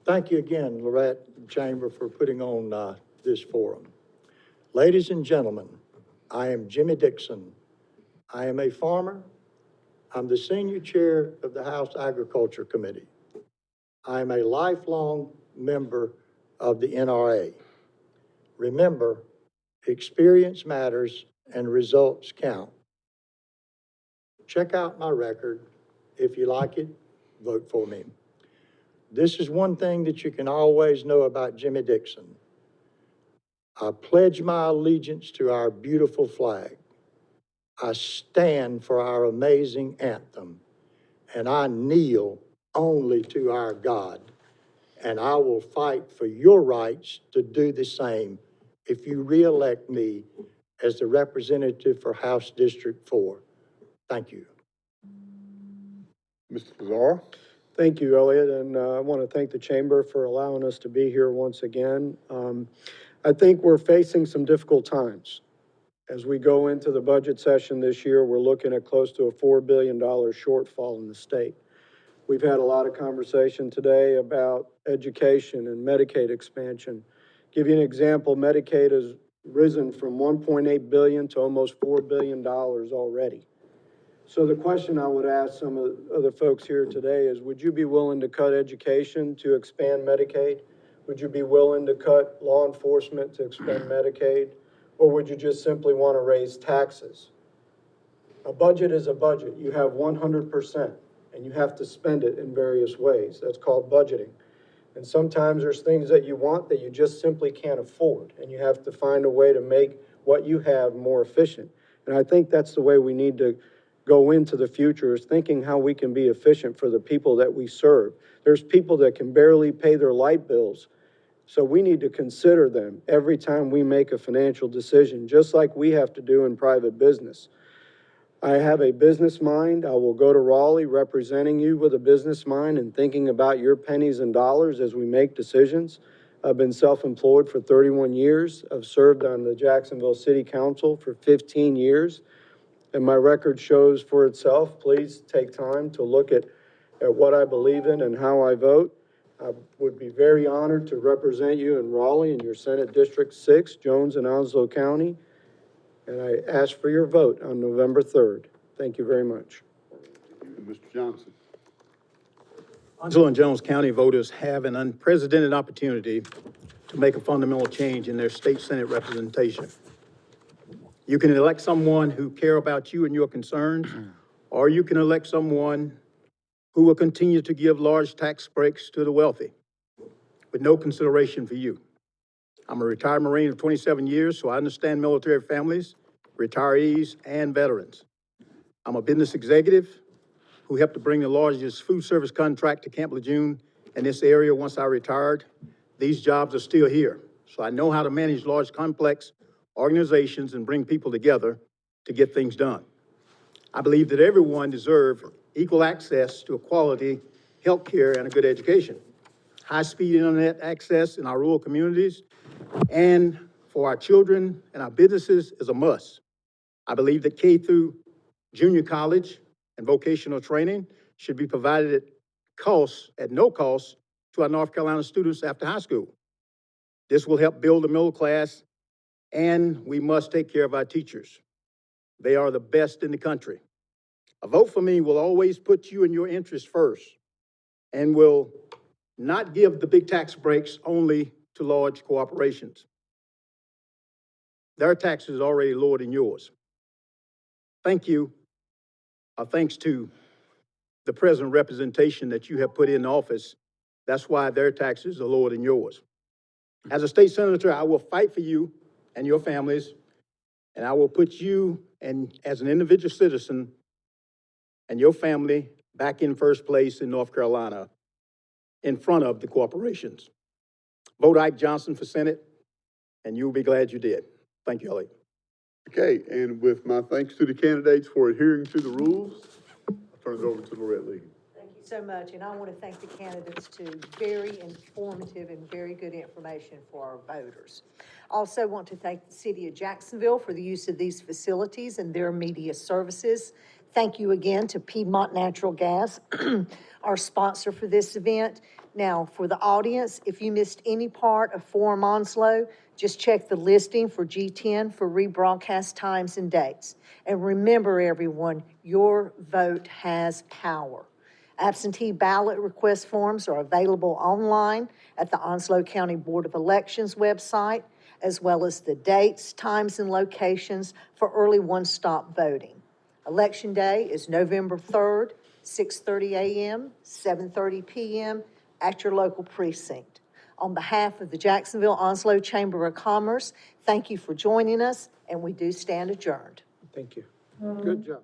Thank you again, Lorette and Chamber, for putting on this forum. Ladies and gentlemen, I am Jimmy Dixon. I am a farmer. I'm the senior chair of the House Agriculture Committee. I am a lifelong member of the NRA. Remember, experience matters and results count. Check out my record. If you like it, vote for me. This is one thing that you can always know about Jimmy Dixon. I pledge my allegiance to our beautiful flag. I stand for our amazing anthem, and I kneel only to our God. And I will fight for your rights to do the same if you re-elect me as the representative for House District 4. Thank you. Mr. Lazar. Thank you, Elliott, and I want to thank the Chamber for allowing us to be here once again. I think we're facing some difficult times. As we go into the budget session this year, we're looking at close to a $4 billion shortfall in the state. We've had a lot of conversation today about education and Medicaid expansion. Give you an example, Medicaid has risen from $1.8 billion to almost $4 billion already. So the question I would ask some of the folks here today is, would you be willing to cut education to expand Medicaid? Would you be willing to cut law enforcement to expand Medicaid? Or would you just simply want to raise taxes? A budget is a budget. You have 100%, and you have to spend it in various ways. That's called budgeting. And sometimes there's things that you want that you just simply can't afford, and you have to find a way to make what you have more efficient. And I think that's the way we need to go into the future, is thinking how we can be efficient for the people that we serve. There's people that can barely pay their light bills. So we need to consider them every time we make a financial decision, just like we have to do in private business. I have a business mind. I will go to Raleigh representing you with a business mind and thinking about your pennies and dollars as we make decisions. I've been self-employed for 31 years. I've served on the Jacksonville City Council for 15 years. And my record shows for itself. Please take time to look at what I believe in and how I vote. I would be very honored to represent you in Raleigh in your Senate District 6, Jones and Onslow County. And I ask for your vote on November 3rd. Thank you very much. Mr. Johnson. Onslow and Jones County voters have an unprecedented opportunity to make a fundamental change in their state Senate representation. You can elect someone who cares about you and your concerns, or you can elect someone who will continue to give large tax breaks to the wealthy with no consideration for you. I'm a retired Marine of 27 years, so I understand military families, retirees, and veterans. I'm a business executive who helped to bring the largest food service contract to Camp Lejeune in this area once I retired. These jobs are still here, so I know how to manage large, complex organizations and bring people together to get things done. I believe that everyone deserves equal access to a quality health care and a good education, high-speed internet access in our rural communities, and for our children and our businesses is a must. I believe that K through junior college and vocational training should be provided at no cost to our North Carolina students after high school. This will help build a middle class, and we must take care of our teachers. They are the best in the country. A vote for me will always put you and your interests first and will not give the big tax breaks only to large corporations. Their taxes are already lower than yours. Thank you. Thanks to the present representation that you have put in office, that's why their taxes are lower than yours. As a state senator, I will fight for you and your families, and I will put you and as an individual citizen and your family back in first place in North Carolina in front of the corporations. Vote Ike Johnson for Senate, and you'll be glad you did. Thank you, Elliott. Okay, and with my thanks to the candidates for adhering to the rules, I'll turn it over to Lorette Ligon. Thank you so much, and I want to thank the candidates too. Very informative and very good information for our voters. Also want to thank the city of Jacksonville for the use of these facilities and their media services. Thank you again to Piedmont Natural Gas, our sponsor for this event. Now, for the audience, if you missed any part of Forum Onslow, just check the listing for G10 for rebroadcast times and dates. And remember, everyone, your vote has power. Absentee ballot request forms are available online at the Onslow County Board of Elections website, as well as the dates, times, and locations for early one-stop voting. Election Day is November 3rd, 6:30 a.m., 7:30 p.m. at your local precinct. On behalf of the Jacksonville Onslow Chamber of Commerce, thank you for joining us, and we do stand adjourned. Thank you. Good job.